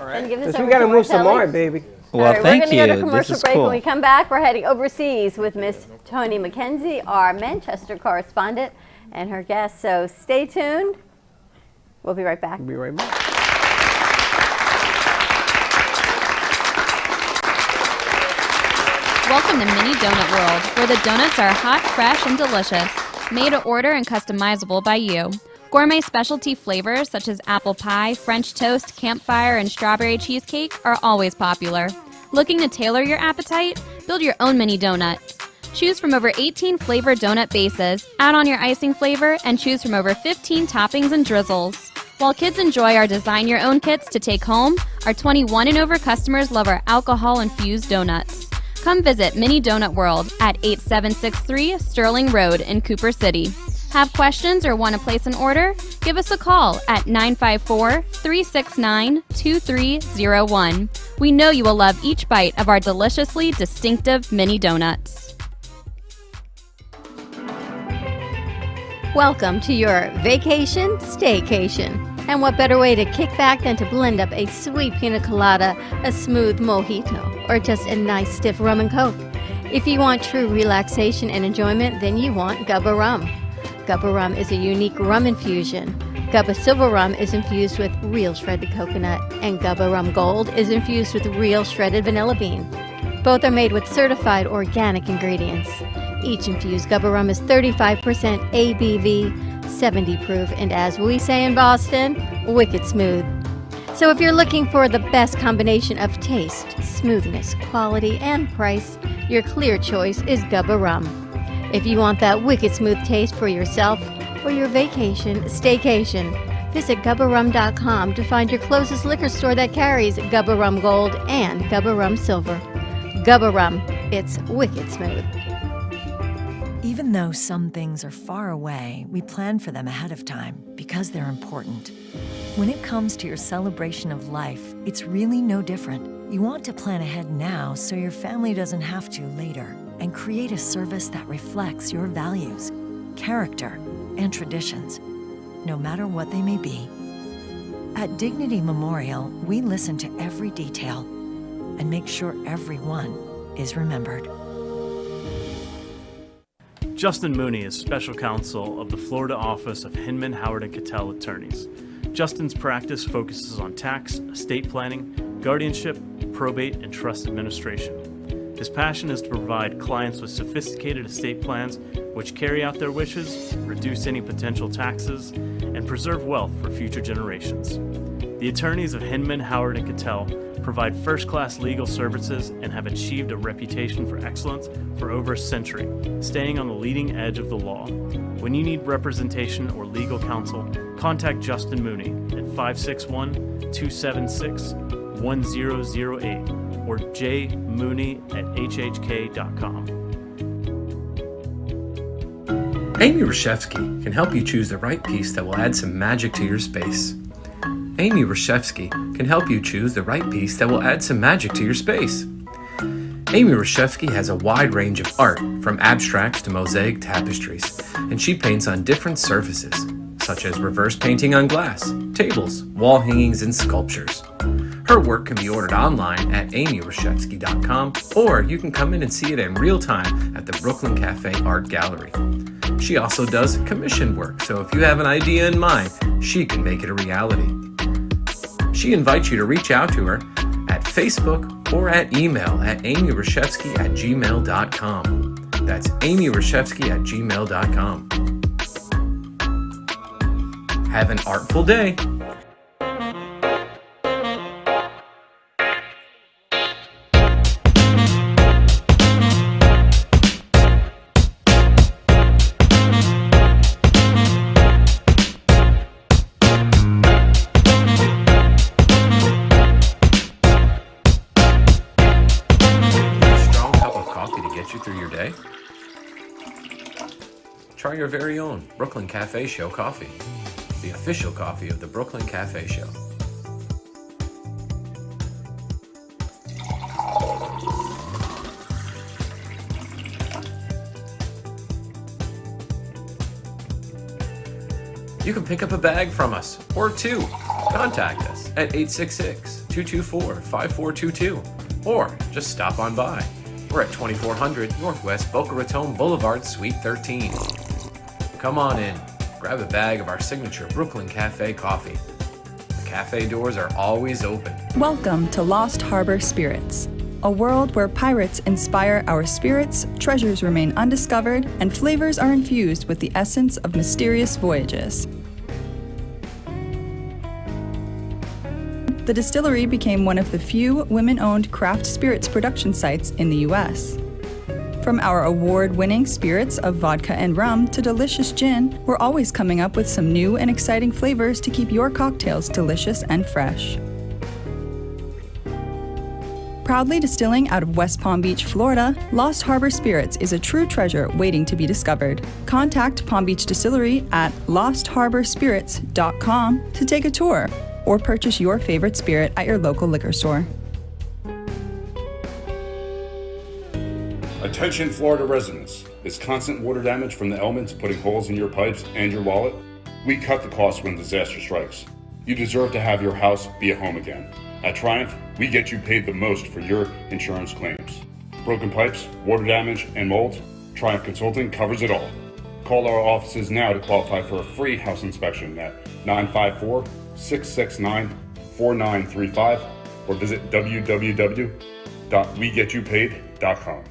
All right. Give this Because we over got to to move some Martelli. art, baby. Well, All right, thank we're going to go to you. commercial This is break. cool. When we come back, we're heading overseas with Miss Toni Mackenzie, our Manchester correspondent, and her guest. So stay tuned. We'll be right back. We'll be right back. Welcome to Mini Donut World, where the donuts are hot, fresh, and delicious. Made to order and customizable by you. Gourmet specialty flavors such as apple pie, French toast, campfire, and strawberry cheesecake are always popular. Looking to tailor your appetite? Build your own mini donuts. Choose from over 18 flavored donut bases, add on your icing flavor, and choose from over 15 toppings and drizzles. While kids enjoy our design your own kits to take home, our 21 and over customers love our alcohol-infused donuts. Come visit Mini Donut World at 8763 Sterling Road in Cooper City. Have questions or want to place an order? Give us a call at 954-369-2301. We know you will love each bite of our deliciously distinctive mini donuts. Welcome to your vacation staycation. And what better way to kick back than to blend up a sweet pina colada, a smooth mojito, or just a nice stiff rum and coke. If you want true relaxation and enjoyment, then you want Gubba Rum. Gubba Rum is a unique rum infusion. Gubba Silver Rum is infused with real shredded coconut, and Gubba Rum Gold is infused with real shredded vanilla bean. Both are made with certified organic ingredients. Each infused Gubba Rum is 35% ABV, 70 proof, and as we say in Boston, wicked smooth. So if you're looking for the best combination of taste, smoothness, quality, and price, your clear choice is Gubba Rum. If you want that wicked smooth taste for yourself or your vacation staycation, visit GubbaRum.com to find your closest liquor store that carries Gubba Rum Gold and Gubba Rum Silver. Gubba Rum, it's wicked smooth. Even though some things are far away, we plan for them ahead of time because they're important. When it comes to your celebration of life, it's really no different. You want to plan ahead now so your family doesn't have to later, and create a service that reflects your values, character, and traditions, no matter what they may be. At Dignity Memorial, we listen to every detail and make sure everyone is remembered. Justin Mooney is special counsel of the Florida office of Hinman, Howard & Cattell Attorneys. Justin's practice focuses on tax, estate planning, guardianship, probate, and trust administration. His passion is to provide clients with sophisticated estate plans which carry out their wishes, reduce any potential taxes, and preserve wealth for future generations. The attorneys of Hinman, Howard & Cattell provide first-class legal services and have achieved a reputation for excellence for over a century, staying on the leading edge of the law. When you need representation or legal counsel, contact Justin Mooney at 561-276-1008 or jmooney@hhk.com. Amy Reshefsky can help you choose the right piece that will add some magic to your space. Amy Reshefsky can help you choose the right piece that will add some magic to your space. Amy Reshefsky has a wide range of art, from abstracts to mosaic tapestries, and she paints on different surfaces, such as reverse painting on glass, tables, wall hangings, and sculptures. Her work can be ordered online at amyreshefsky.com, or you can come in and see it in real time at the Brooklyn Cafe Art Gallery. She also does commission work, so if you have an idea in mind, she can make it a reality. She invites you to reach out to her at Facebook or at email at amyreshefsky@gmail.com. That's amyreshefsky@gmail.com. Have an artful day. Through your day? Try your very own Brooklyn Cafe Show coffee, the official coffee of the Brooklyn Cafe Show. You can pick up a bag from us or two. Contact us at 866-224-5422 or just stop on by. We're at 2400 Northwest Boca Raton Boulevard, Suite 13. Come on in, grab a bag of our signature Brooklyn Cafe coffee. The cafe doors are always open. Welcome to Lost Harbor Spirits, a world where pirates inspire our spirits, treasures remain undiscovered, and flavors are infused with the essence of mysterious voyages. The distillery became one of the few women-owned craft spirits production sites in the U.S. From our award-winning spirits of vodka and rum to delicious gin, we're always coming up with some new and exciting flavors to keep your cocktails delicious and fresh. Proudly distilling out of West Palm Beach, Florida, Lost Harbor Spirits is a true treasure waiting to be discovered. Contact Palm Beach Distillery at lostharborspirits.com to take a tour or purchase your favorite spirit at your local liquor store. Attention Florida residents. Is constant water damage from the elements putting holes in your pipes and your wallet? We cut the cost when disaster strikes. You deserve to have your house be a home again. At Triumph, we get you paid the most for your insurance claims. Broken pipes, water damage, and mold? Triumph Consulting covers it all. Call our offices now to qualify for a free house inspection at 954-669-4935 or visit www.wegetYouPaid.com.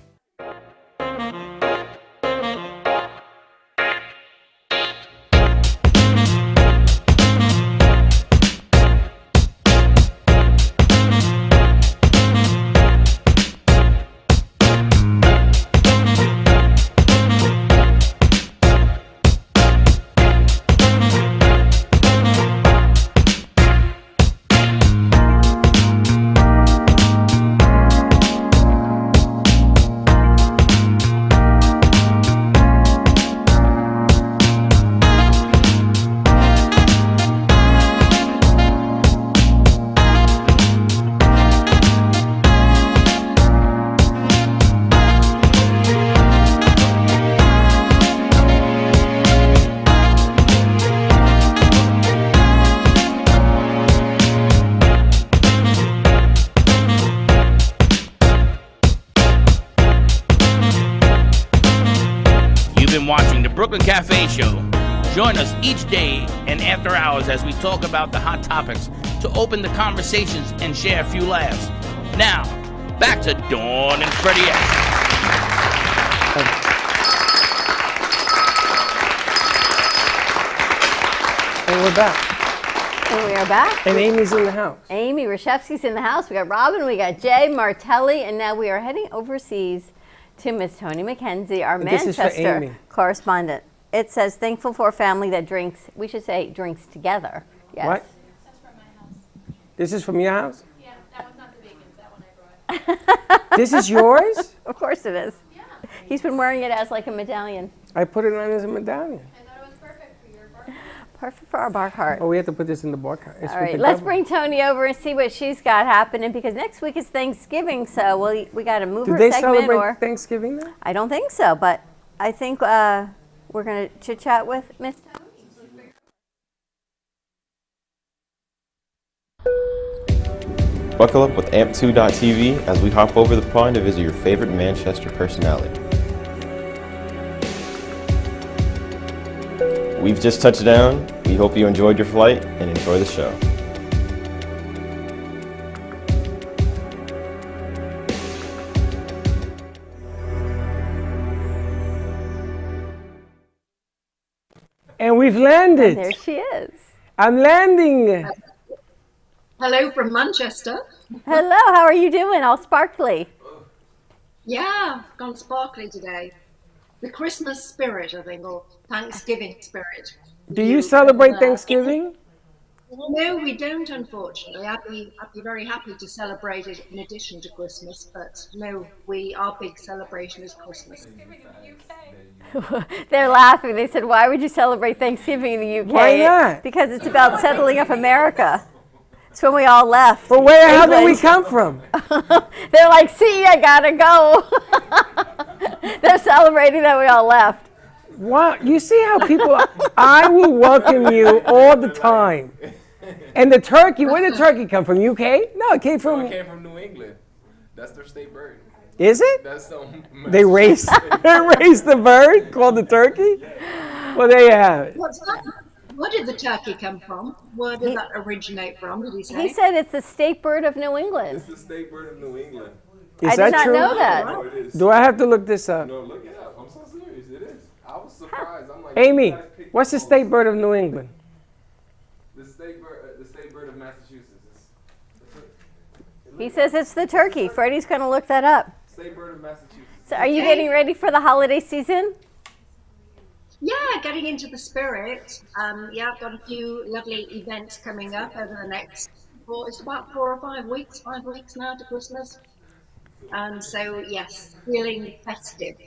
Watching the Brooklyn Cafe Show. Join us each day and after hours as we talk about the hot topics to open the conversations and share a few laughs. Now, back to Dawn and Freddy. And we're back. And we are back. And Amy's in the house. Amy Reshefsky's in the house. We got Robyn, we got Jay, Martelli, and now we are heading overseas to Miss Toni Mackenzie, our Manchester correspondent. It says, thankful for a family that drinks, we should say drinks together. Yes. What? This is from your house? Yeah, that one's not the bacon's, that one I brought. This is yours? Of course it is. Yeah. He's been wearing it as like a medallion. I put it on as a medallion. I thought it was perfect for your birthday. Perfect for our bar cart. Oh, we have to put this in the bar cart. It's All with right, the let's devil. bring Toni over and see what she's got happening because next week is Thanksgiving, so we got a mover Do they segment celebrate Thanksgiving now? I don't think so, but I think we're going to chit chat with Miss Toni. Buckle up with amp2.tv as we hop over the pond to visit your favorite Manchester personality. We've just touched down. We hope you enjoyed your flight and enjoy the show. And we've landed. There she is. I'm landing. Hello from Manchester. Hello, how are you doing? All sparkly. Yeah, gone sparkly today. The Christmas spirit, I think, or Thanksgiving spirit. Do you celebrate Thanksgiving? No, we don't, unfortunately. I'd be very happy to celebrate it in addition to Christmas, but no, our big celebration is Christmas. They're laughing. They said, why would you celebrate Thanksgiving in the UK? Why not? Because it's about settling up America. It's when we all left. But where the hell did we England. come from? They're like, see, I gotta go. They're celebrating that we all left. Wow, you see how people, I will welcome you all the time. And the turkey, where did the turkey come from? UK? No, it came from... It came from New England. That's their state bird. Is it? That's They raised the bird called the turkey? Well, there you have it. What's that? Where did the turkey come from? Where did that originate from, did he say? He said it's the state bird of New England. It's the state bird of New England. Is I that did not true? know that. No, it is. Do I have to look this up? No, look it up. I'm so serious. It is. I was surprised. I'm like, Amy, you guys picked what's the those. state bird of New England? The state bird of Massachusetts. He says it's the turkey. Freddie's going to look that up. State bird of Massachusetts. So are you getting ready for the holiday season? Yeah, getting into the spirit. Yeah, I've got a few lovely events coming up over the next, it's about 4 or 5 weeks, 5 weeks now to Christmas. And so, yes, feeling festive.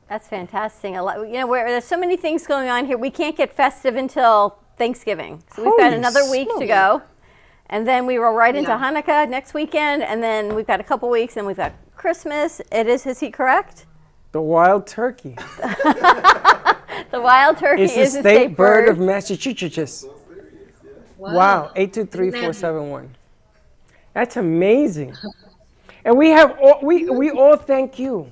That's fantastic. A lot, there's so many things going on here. We can't get festive until Thanksgiving. So we've got Holy another week to smoke. go. And then we roll right into Yeah. Hanukkah next weekend. And then we've got a couple weeks and we've got Christmas. Is he correct? The wild turkey. The wild turkey It's the is the state bird of Massachusetts. Wow, 823-471. That's amazing. And we all thank you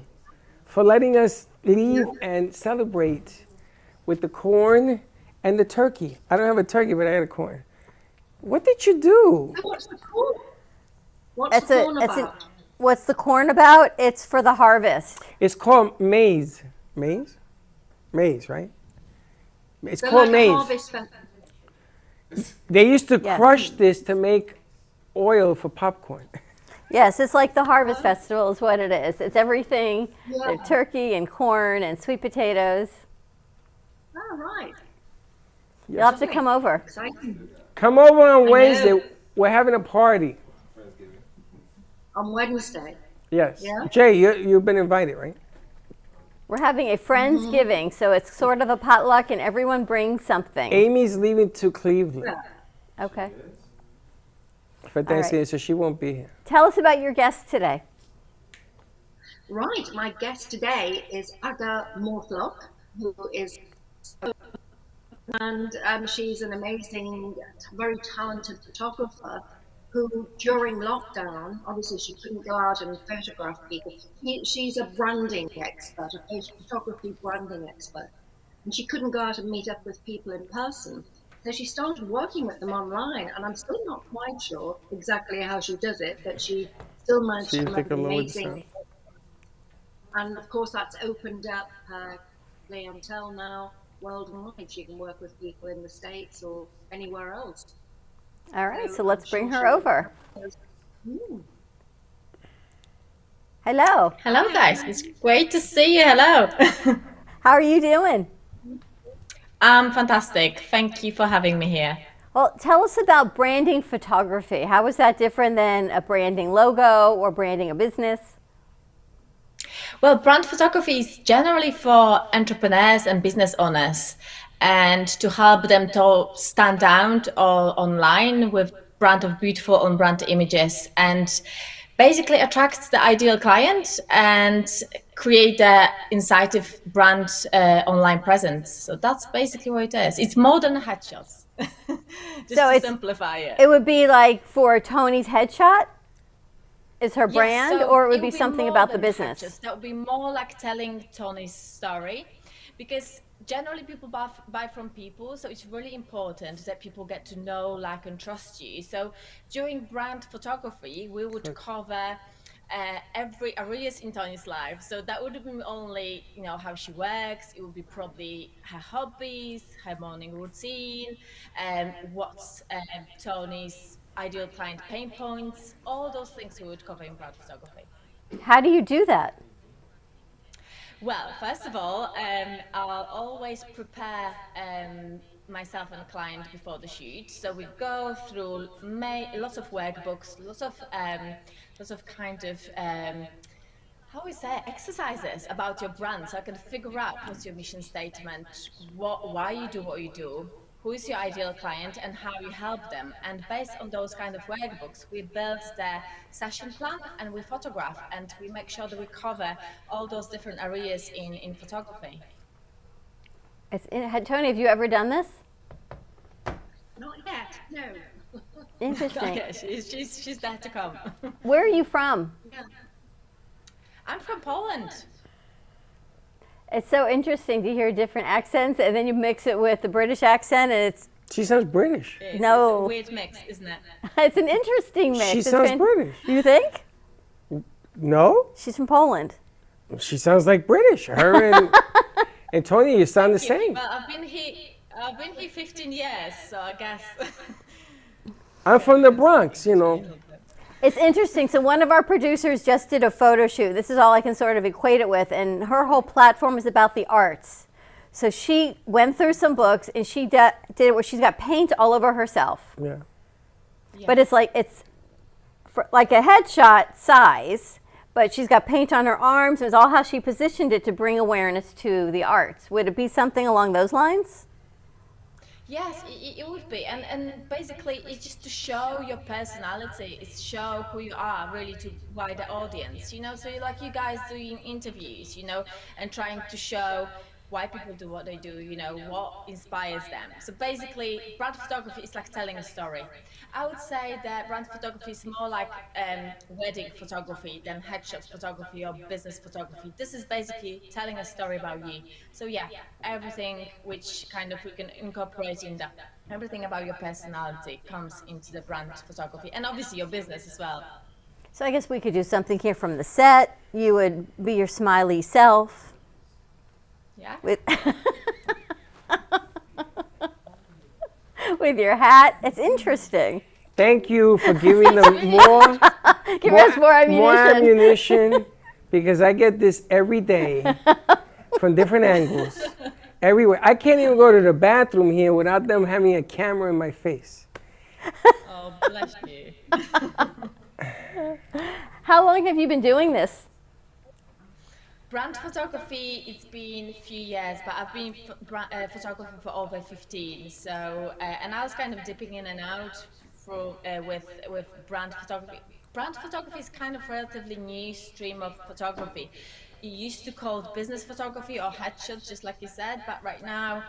for letting us leave and celebrate with the corn and the turkey. I don't have a turkey, but I had a corn. What did you do? What's the corn? What's the corn about? What's the corn about? It's for the harvest. It's called maize. Maize? Maize, right? It's So called like a maize. harvest They used to Yes. crush this to make oil for popcorn. Yes, it's like the Harvest Festival is what it is. It's everything, Yeah. turkey and corn and sweet potatoes. Oh, right. You'll have to come over. Exciting. Come over on know. Wednesday. We're having a party. On Wednesday. Yes. Yeah. Jay, you've been invited, right? We're having a Friendsgiving, so it's sort of a potluck and everyone brings something. Amy's leaving to Cleveland Okay. for Thanksgiving, so she won't be here. Tell us about your guest today. Right, my guest today is Adika Mortlock, who is, and she's an amazing, very talented photographer who, during lockdown, obviously she couldn't go out and photograph people. She's a branding expert, a photography branding expert, and she couldn't go out and meet up with people in person. So she started working with them online, and I'm still not quite sure exactly how she does it, but she still managed See to if they make can lower the amazing. sound. And of course, that's opened up her clientele now worldwide. She can work with people in the States or anywhere else. All right, so let's bring her over. Hello. Hello, guys. It's great to see you. Hello. How are you doing? Fantastic. Thank you for having me here. Well, tell us about branding photography. How is that different than a branding logo or branding a business? Well, brand photography is generally for entrepreneurs and business owners. and to help them to stand out online with brand of beautiful on brand images, and basically attract the ideal client and create the incentive brand online presence. So that's basically what it is. It's more than headshots. Just So to it's simplify it. It would be like for Toni's headshot is her Yes, brand, so or it would it be something more about the than business. headshots. That would be more like telling Tony's story, because generally people buy from people, so it's really important that people get to know, like, and trust you. So during brand photography, we would cover every areas in Tony's life. So that would be only, how she works. It would be probably her hobbies, her morning routine, what's Tony's ideal client pain points, all those things we would cover in brand photography. How do you do that? Well, first of all, I'll always prepare myself and the client before the shoot. So we go through lots of workbooks, lots of kind of how we say exercises about your brand, so I can figure out what's your mission statement, why you do what you do, who is your ideal client, and how you help them. And based on those kind of workbooks, we build the session plan and we photograph, and we make sure that we cover all those different areas in photography. Toni, have you ever done this? Not yet, no. Interesting. Okay, she's there to come. Where are you from? Yeah. I'm from Poland. It's so interesting to hear different accents, and then you mix it with the British accent, and it's... She sounds British. It's No. a weird mix, isn't it? It's an interesting mix. She It's sounds British. You think? No? She's from Poland. She sounds like British. Her and Toni, you sound the same. Well, I've been here 15 years, so I guess. I'm from the Bronx, It's interesting. So one of our producers just did a photo shoot. This is all I can sort of equate it with. And her whole platform is about the arts. So she went through some books, and she did it where she's got paint all over herself. Yeah. But it's like a headshot size, but she's got paint on her arms. It's all how she positioned it to bring awareness to the arts. Would it be something along those lines? Yes, it would be, and basically it's just to show your personality, it's show who you are really to wider audience, so like you guys doing interviews, and trying to show why people do what they do, what inspires them. So basically brand photography is like telling a story. I would say that brand photography is more like wedding photography than headshot photography or business photography. This is basically telling a story about you. So yeah, everything which kind of we can incorporate in that. Everything about your personality comes into the brand photography, and obviously your business as well. So I guess we could do something here from the set. You would be your smiley self. Yeah. With your hat. It's interesting. Thank you for giving them more ammunition, because I get this every day from different angles, everywhere. I can't even go to the bathroom here without them having a camera in my face. Oh, bless you. How long have you been doing this? Brand photography, it's been a few years, but I've been photographing for over 15. So, and I was kind of dipping in and out with brand photography. Brand photography is kind of a relatively new stream of photography. It used to called business photography or headshots, just like you said, but right now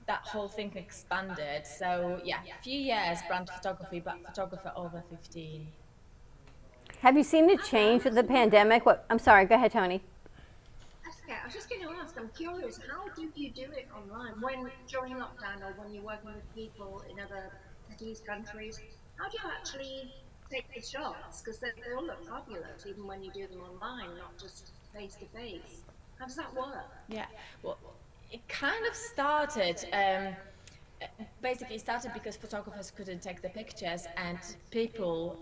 that whole thing expanded. So yeah, a few years brand photography, but photographer over 15. Have you seen it change with the pandemic? I'm sorry, go ahead, Toni. Okay, I was just going to ask, I'm curious, how do you do it online during lockdown, or when you're working with people in other cities, countries? How do you actually take the shots? Because they all look fabulous, even when you do them online, not just face to face. How does that work? Yeah, well, it kind of started, basically started because photographers couldn't take the pictures, and people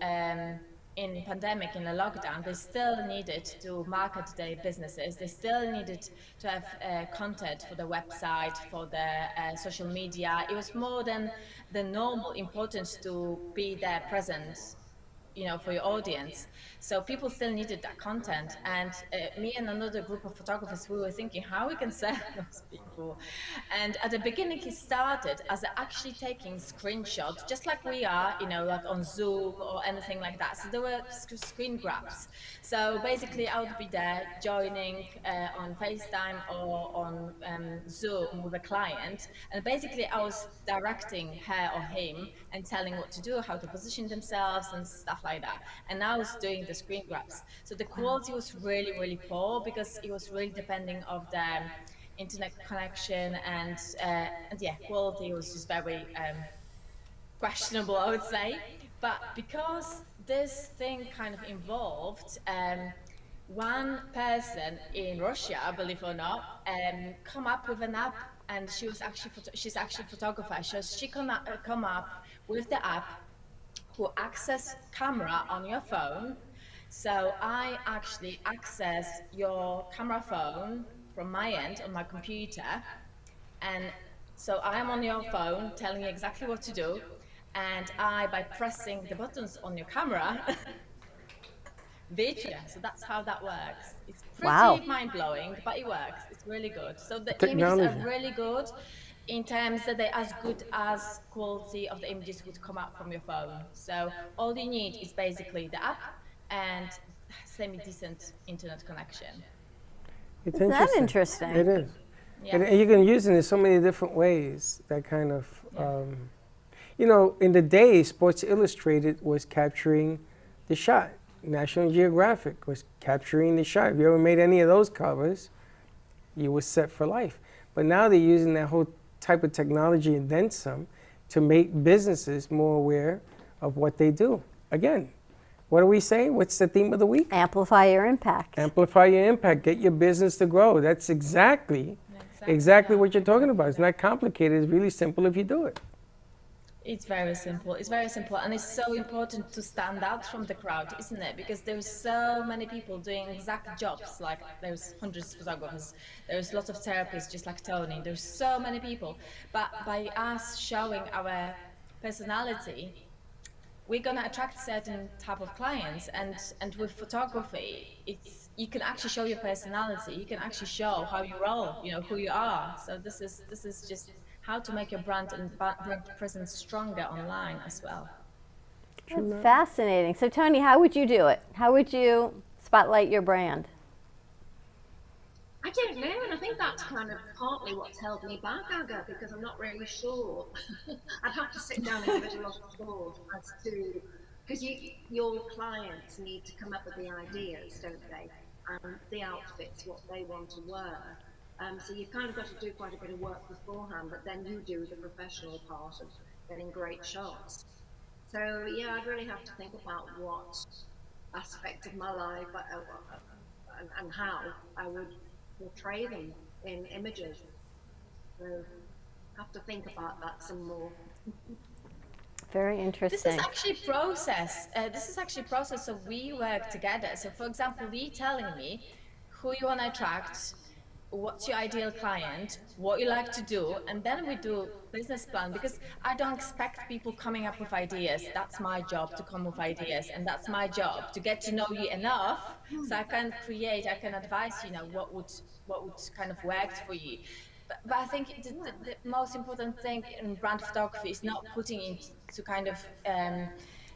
in pandemic, in the lockdown, they still needed to market their businesses. They still needed to have content for the website, for the social media. It was more than the normal importance to be there present for your audience. So people still needed that content, and me and another group of photographers, we were thinking how we can sell those people. And at the beginning, it started as actually taking screenshots, just like we are, like on Zoom or anything like that. So there were screen grabs. So basically, I would be there joining on FaceTime or on Zoom with a client, and basically I was directing her or him and telling what to do, how to position themselves and stuff like that. And I was doing the screen grabs. So the quality was really, really poor because it was really depending of the internet connection, and yeah, quality was just very questionable, I would say. But because this thing kind of involved one person in Russia, believe it or not, come up with an app, and she's actually a photographer. So she come up with the app who access camera on your phone. So I actually access your camera phone from my end on my computer, and so I'm on your phone telling you exactly what to do, and by pressing the buttons on your camera, video. So that's how that works. It's pretty mind-blowing, but it works. It's really good. So the images are really good in terms that they're as good as quality of the images would come out from your phone. So all you need is basically the app and semi-decent internet connection. It's Isn't that interesting? It is. Yeah. And you can use it in so many different ways. That kind of, in the day, Sports Illustrated was capturing the shot. National Geographic was capturing the shot. If you ever made any of those covers, you were set for life. But now they're using that whole type of technology and then some to make businesses more aware of what they do. Again, what do we say? What's the theme of the week? Amplify your impact. Amplify your impact. Get your business to grow. That's exactly what you're talking about. It's not complicated. It's really simple if you do it. It's very simple. It's very simple, and it's so important to stand out from the crowd, isn't it? Because there's so many people doing exact jobs. Like there's hundreds of photographers. There's lots of therapists, just like Toni. There's so many people. But by us showing our personality, we're gonna attract certain type of clients. And with photography, you can actually show your personality. You can actually show how you roll. Who you are. So this is just how to make your brand and brand presence stronger online as well. That's fascinating. So Toni, how would you do it? How would you spotlight your brand? I don't know, and I think that's kind of partly what's held me back, Aga, because I'm not really sure. I'd have to sit down and give it a lot of thought as to, because your clients need to come up with the ideas, don't they? And the outfits, what they want to wear. So you've kind of got to do quite a bit of work beforehand, but then you do the professional part of getting great shots. So yeah, I'd really have to think about what aspect of my life and how I would portray them in images. So I have to think about that some more. Very interesting. This is actually process. So we work together. So for example, you telling me who you want to attract, what's your ideal client, what you like to do, and then we do business plan, because I don't expect people coming up with ideas. That's my job, to come with ideas, and that's my job to get to know you enough so I can advise what would kind of work for you. But I think the most important thing in brand photography is not putting into kind of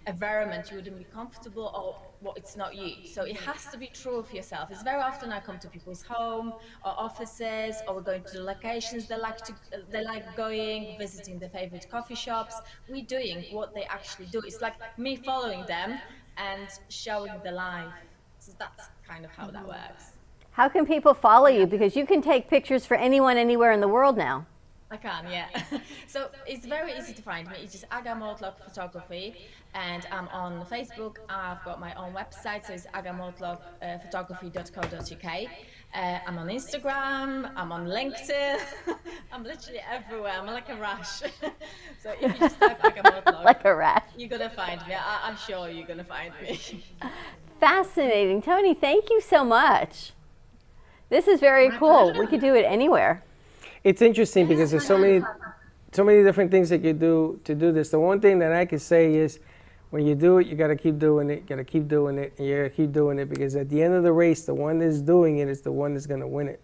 environment you wouldn't be comfortable or what it's not you. So it has to be true of yourself. It's very often I come to people's home or offices, or we're going to the locations they like going, visiting their favorite coffee shops. We're doing what they actually do. It's like me following them and showing the life. So that's kind of how that works. How can people follow you? Because you can take pictures for anyone, anywhere in the world now. I can, yeah. So it's very easy to find me. It's just Aga Mortlock Photography, and I'm on Facebook. I've got my own website, so it's agamortlockphotography.co.uk. I'm on Instagram, I'm on LinkedIn. I'm literally everywhere. I'm like a rash. So if you just type Aga Mortlock, like a rash, you're gonna find me. I'm sure you're gonna find me. Fascinating. Toni, thank you so much. This is very cool. We could do it anywhere. It's interesting because there's so many different things that you do to do this. The one thing that I could say is When you do it, you got to keep doing it. You got to keep doing it, and you got to keep doing it, because at the end of the race, the one that's doing it is the one that's going to win it.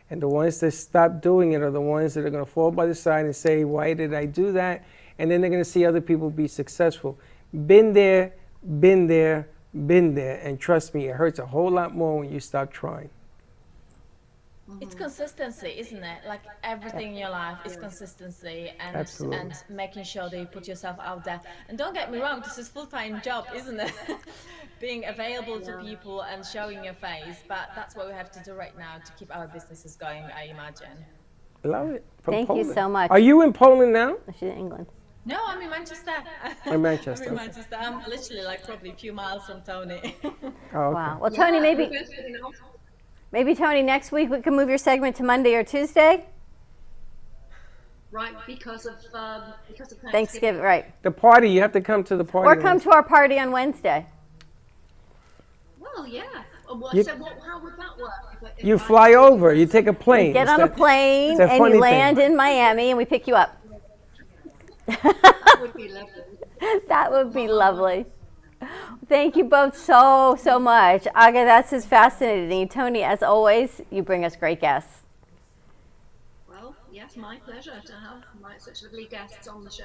And the ones that stop doing it are the ones that are going to fall by the side and say, "Why did I do that?" And then they're going to see other people be successful. Been there, been there, been there, and trust me, it hurts a whole lot more when you stop trying. It's consistency, isn't it? Like everything in your life is consistency and making sure that you put yourself out there. And don't get me wrong, this is full-time job, isn't it? Being available to people and showing your face. But that's what we have to do right now to keep our businesses going, I imagine. Love it. From Thank Poland. you so much. Are you in Poland now? She's in England. No, I'm in Manchester. In Manchester. I'm in Manchester. I'm literally like probably a few miles from Tony. Oh, okay. Wow. Well, Toni, maybe Toni, next week we can move your segment to Monday or Tuesday. Right, because of Thanksgiving, right? The party, you have to come to the party. Or come to our party on Wednesday. Well, yeah. Well, You- so how would that work? If You fly over. You take a plane. You get It's on a that- plane it's a and funny you thing. land in Miami and we pick you up. that would be lovely. That would be lovely. Thank you both so much. Aga, that's just fascinating. Toni, as always, you bring us great guests. Well, yes, my pleasure to have such lovely guests on the show.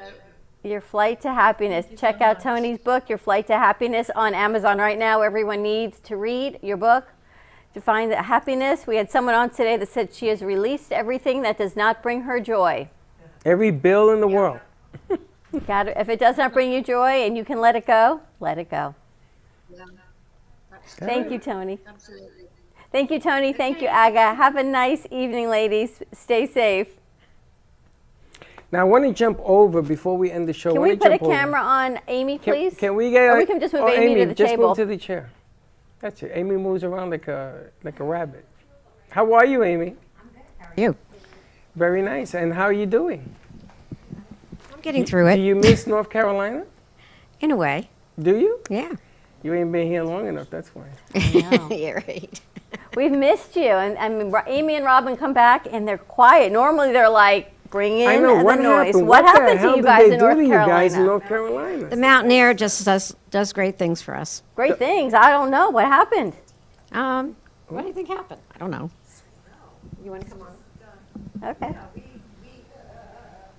Your Flight to Happiness. Check out Toni's book, Your Flight to Happiness, on Amazon right now. Everyone needs to read your book to find the happiness. We had someone on today that said she has released everything that does not bring her joy. Every bill in the world. If it does not bring you joy and you can let it go, let it go. Yeah. Thank you, Toni. Absolutely. Thank you, Toni. Thank you, Aga. Have a nice evening, ladies. Stay safe. Now, I want to jump over before we end the show. Can I wanna we put a jump over. camera on Amy, please? Can we get? Or we can just move Amy to the just table. move to the chair. That's it. Amy moves around like a rabbit. How are you, Amy? You. Very nice. And how are you doing? I'm getting through it. Do you miss North Carolina? In a way. Do you? Yeah. You ain't been here long enough. That's why. Yeah, right. We've missed you. And I mean, Amy and Robyn come back and they're quiet. Normally they're like, bring in I know. the What noise. happened? What the happened hell to you did guys they in do North to you guys in Carolina? North Carolina? The mountain air just does great things for us. Great things. I don't know. What happened? What do you think happened? I don't know. You want to come on? Okay.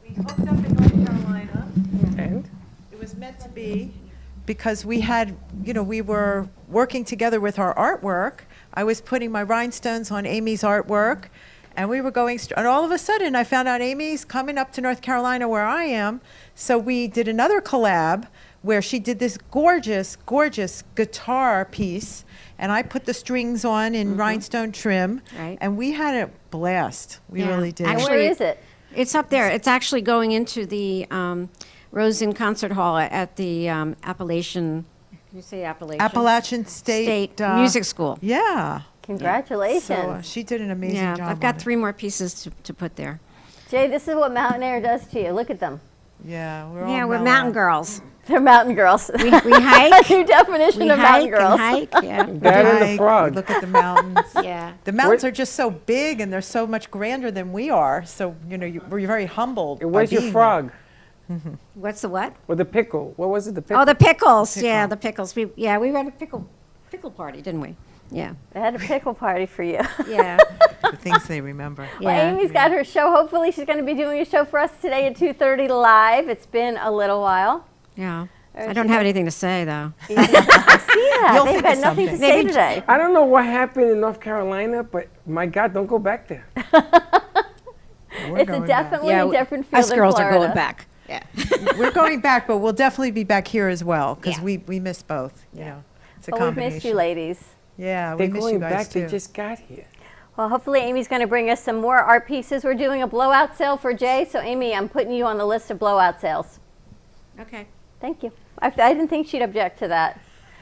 We hooked up in North Carolina. And? It was meant to be because we had, we were working together with our artwork. I was putting my rhinestones on Amy's artwork, and we were going, and all of a sudden I found out Amy's coming up to North Carolina where I am. So we did another collab where she did this gorgeous, gorgeous guitar piece, and I put the strings on in rhinestone trim, and we had a blast. We really did. Actually, Where is it? It's up there. It's actually going into the Rosen Concert Hall at the Appalachian. Can you say Appalachian? Appalachian State Music School. Yeah. Congratulations. So she did an amazing Yeah, job. I've got on it. 3 more pieces to put there. Jay, this is what mountain air does to you. Look at them. Yeah, we're Yeah, all we're mellow. mountain girls. They're mountain girls. We hike. New definition We of mountain hike girls. and hike. Yeah. That and the Hike, frog. Look at the mountains. Yeah. The mountains are just so big and they're so much grander than we are. So, we're very humbled. Where's by your being frog? What's the what? Or the pickle? What was it? The pickle? Oh, the pickles. Yeah, the pickles. We had a pickle party, didn't we? Yeah. They had a pickle party for you. Yeah. The things they remember. Well, Yeah. Amy's got her show. Hopefully she's going to be doing a show for us today at 2:30 live. It's been a little while. Yeah. I don't have anything to say though. I see that. You'll They've think got of nothing to something. say Maybe- today. I don't know what happened in North Carolina, but my God, don't go back there. It's a definitely a different field Us in girls are Florida. going back. Yeah. We're going back, but we'll definitely be back here as well because Yeah. we miss both. You know, it's a Well, we've combination. missed you, ladies. Yeah, They're we miss going you guys back. too. They just got here. Well, hopefully Amy's going to bring us some more art pieces. We're doing a blowout sale for Jay. So, Amy, I'm putting you on the list of blowout sales. Okay. Thank you. I didn't think she'd object to that.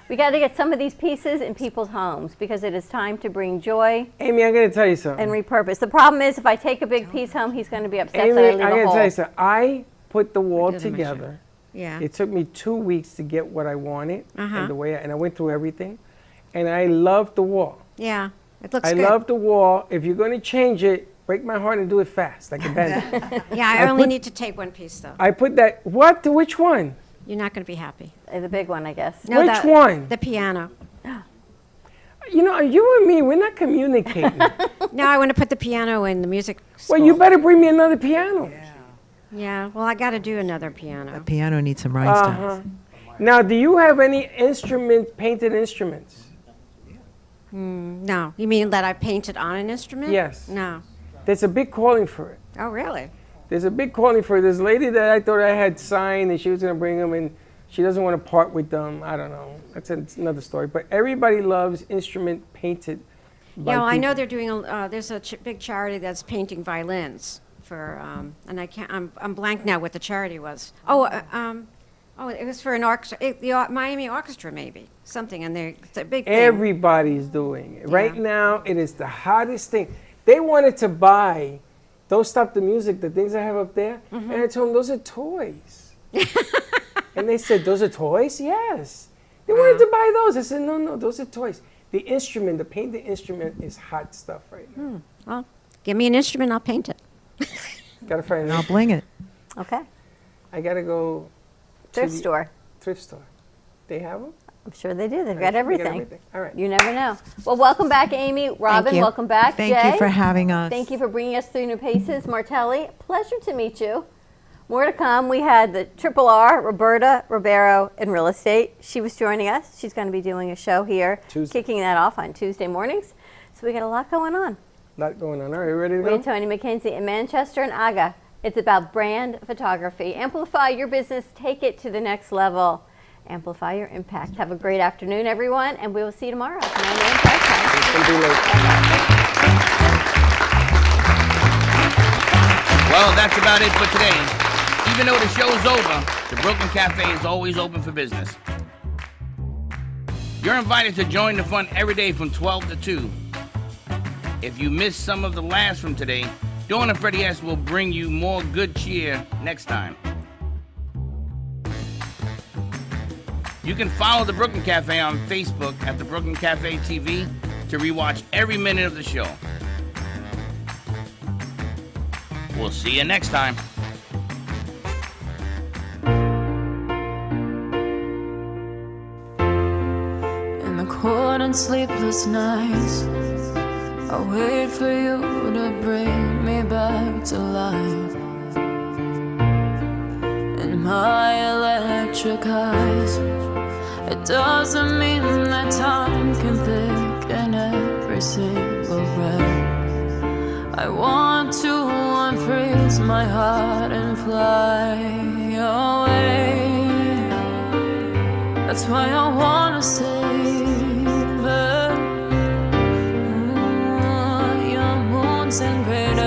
We got to get some of these pieces in people's homes because it is time to bring joy Amy, I'm going to tell you something. and repurpose. The problem is if I take a big piece home, he's going to be upset Amy, that I I'm leave a going to hole. tell you something. I put the wall Give them a shot. together. Yeah. It took me 2 weeks to get what I wanted Uh-huh. and the way, and I went through everything. And I love the wall. Yeah. It looks I good. love the wall. If you're going to change it, break my heart and do it fast, like a bandit. Yeah, I only need to take one piece though. I put that. What? Which one? You're not going to be happy. The big one, I guess. No, Which one? The piano. You know, you and me, we're not communicating. No, I want to put the piano in the music school. Well, you better bring me another piano. Yeah, well, I got to do another piano. The piano needs some rhinestones. Now, do you have any painted instruments? No. You mean that I painted on an instrument? Yes. No. There's a big calling for it. Oh, really? There's a big calling for it. There's a lady that I thought I had signed and she was going to bring them and she doesn't want to part with them. I don't know. That's another story. But everybody loves instrument painted by Yeah, well, I know people. they're doing, there's a big charity that's painting violins for, and I can't, I'm blank now what the charity was. It was for an orchestra, the Miami Orchestra maybe, something, and it's a big thing. Everybody's doing it. Right now, it is the hottest thing. They wanted to buy Don't Stop the Music, the things I have up there, and I told them those are toys. And they said, those are toys? Yes. They wanted to buy those. I said, no, those are toys. The painted instrument is hot stuff right now. Well, give me an instrument, I'll paint it. Gotta find And I'll bling it. Okay. I gotta go to Thrift the store. Thrift store. They have them? I'm sure they do. They've They got got everything. everything. All right. You never know. Well, welcome back, Amy. Robyn, you. welcome back. Thank Jay, you for having us. Thank you for bringing us through new paces. Martelli, pleasure to meet you. More to come. We had the Triple R, Roberta Ribeiro in real estate. She was joining us. She's going to be doing a show here, kicking that off on Tuesday mornings. So we got a lot going on. Lot going on. All right, you ready to We go? have Toni Mackenzie in Manchester and Aga. It's about brand photography. Amplify your business. Take it to the next level. Amplify your impact. Have a great afternoon, everyone, and we will see you tomorrow. 9 a.m. prime time. Well, that's about it for today. Even though the show's over, the Brooklyn Cafe is always open for business. You're invited to join the fun every day from 12 to 2. If you missed some of the laughs from today, Dawn and Freddy S will bring you more good cheer next time. You can follow the Brooklyn Cafe on Facebook at the Brooklyn Cafe TV to rewatch every minute of the show. We'll see you next time. In the cold and sleepless nights, I wait for you to bring me back to life. In my electric eyes, it doesn't mean that time can thicken every single breath. I want to unfreeze my heart and fly away. That's why I wanna save it. Your moons and craters.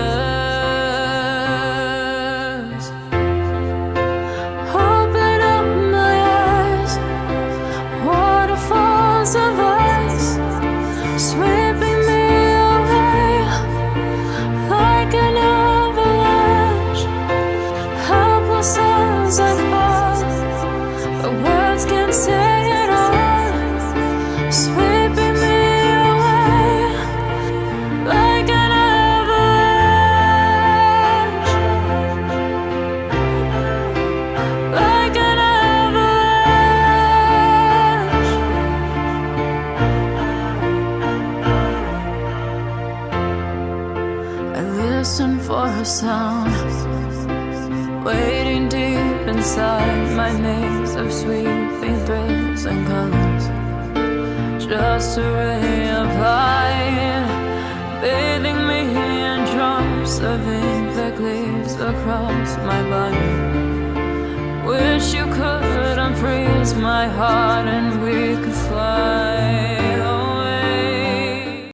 Open up my eyes, waterfalls of ice, sweeping me away like an avalanche. Helpless as I fall, the words can't say it all, sweeping me away like an avalanche, like an avalanche. I listen for a sound, waiting deep inside my maze of sweeping thrills and colors. Just a ray of light, bathing me in drops of ink that gleams across my body. Wish you could unfreeze my heart and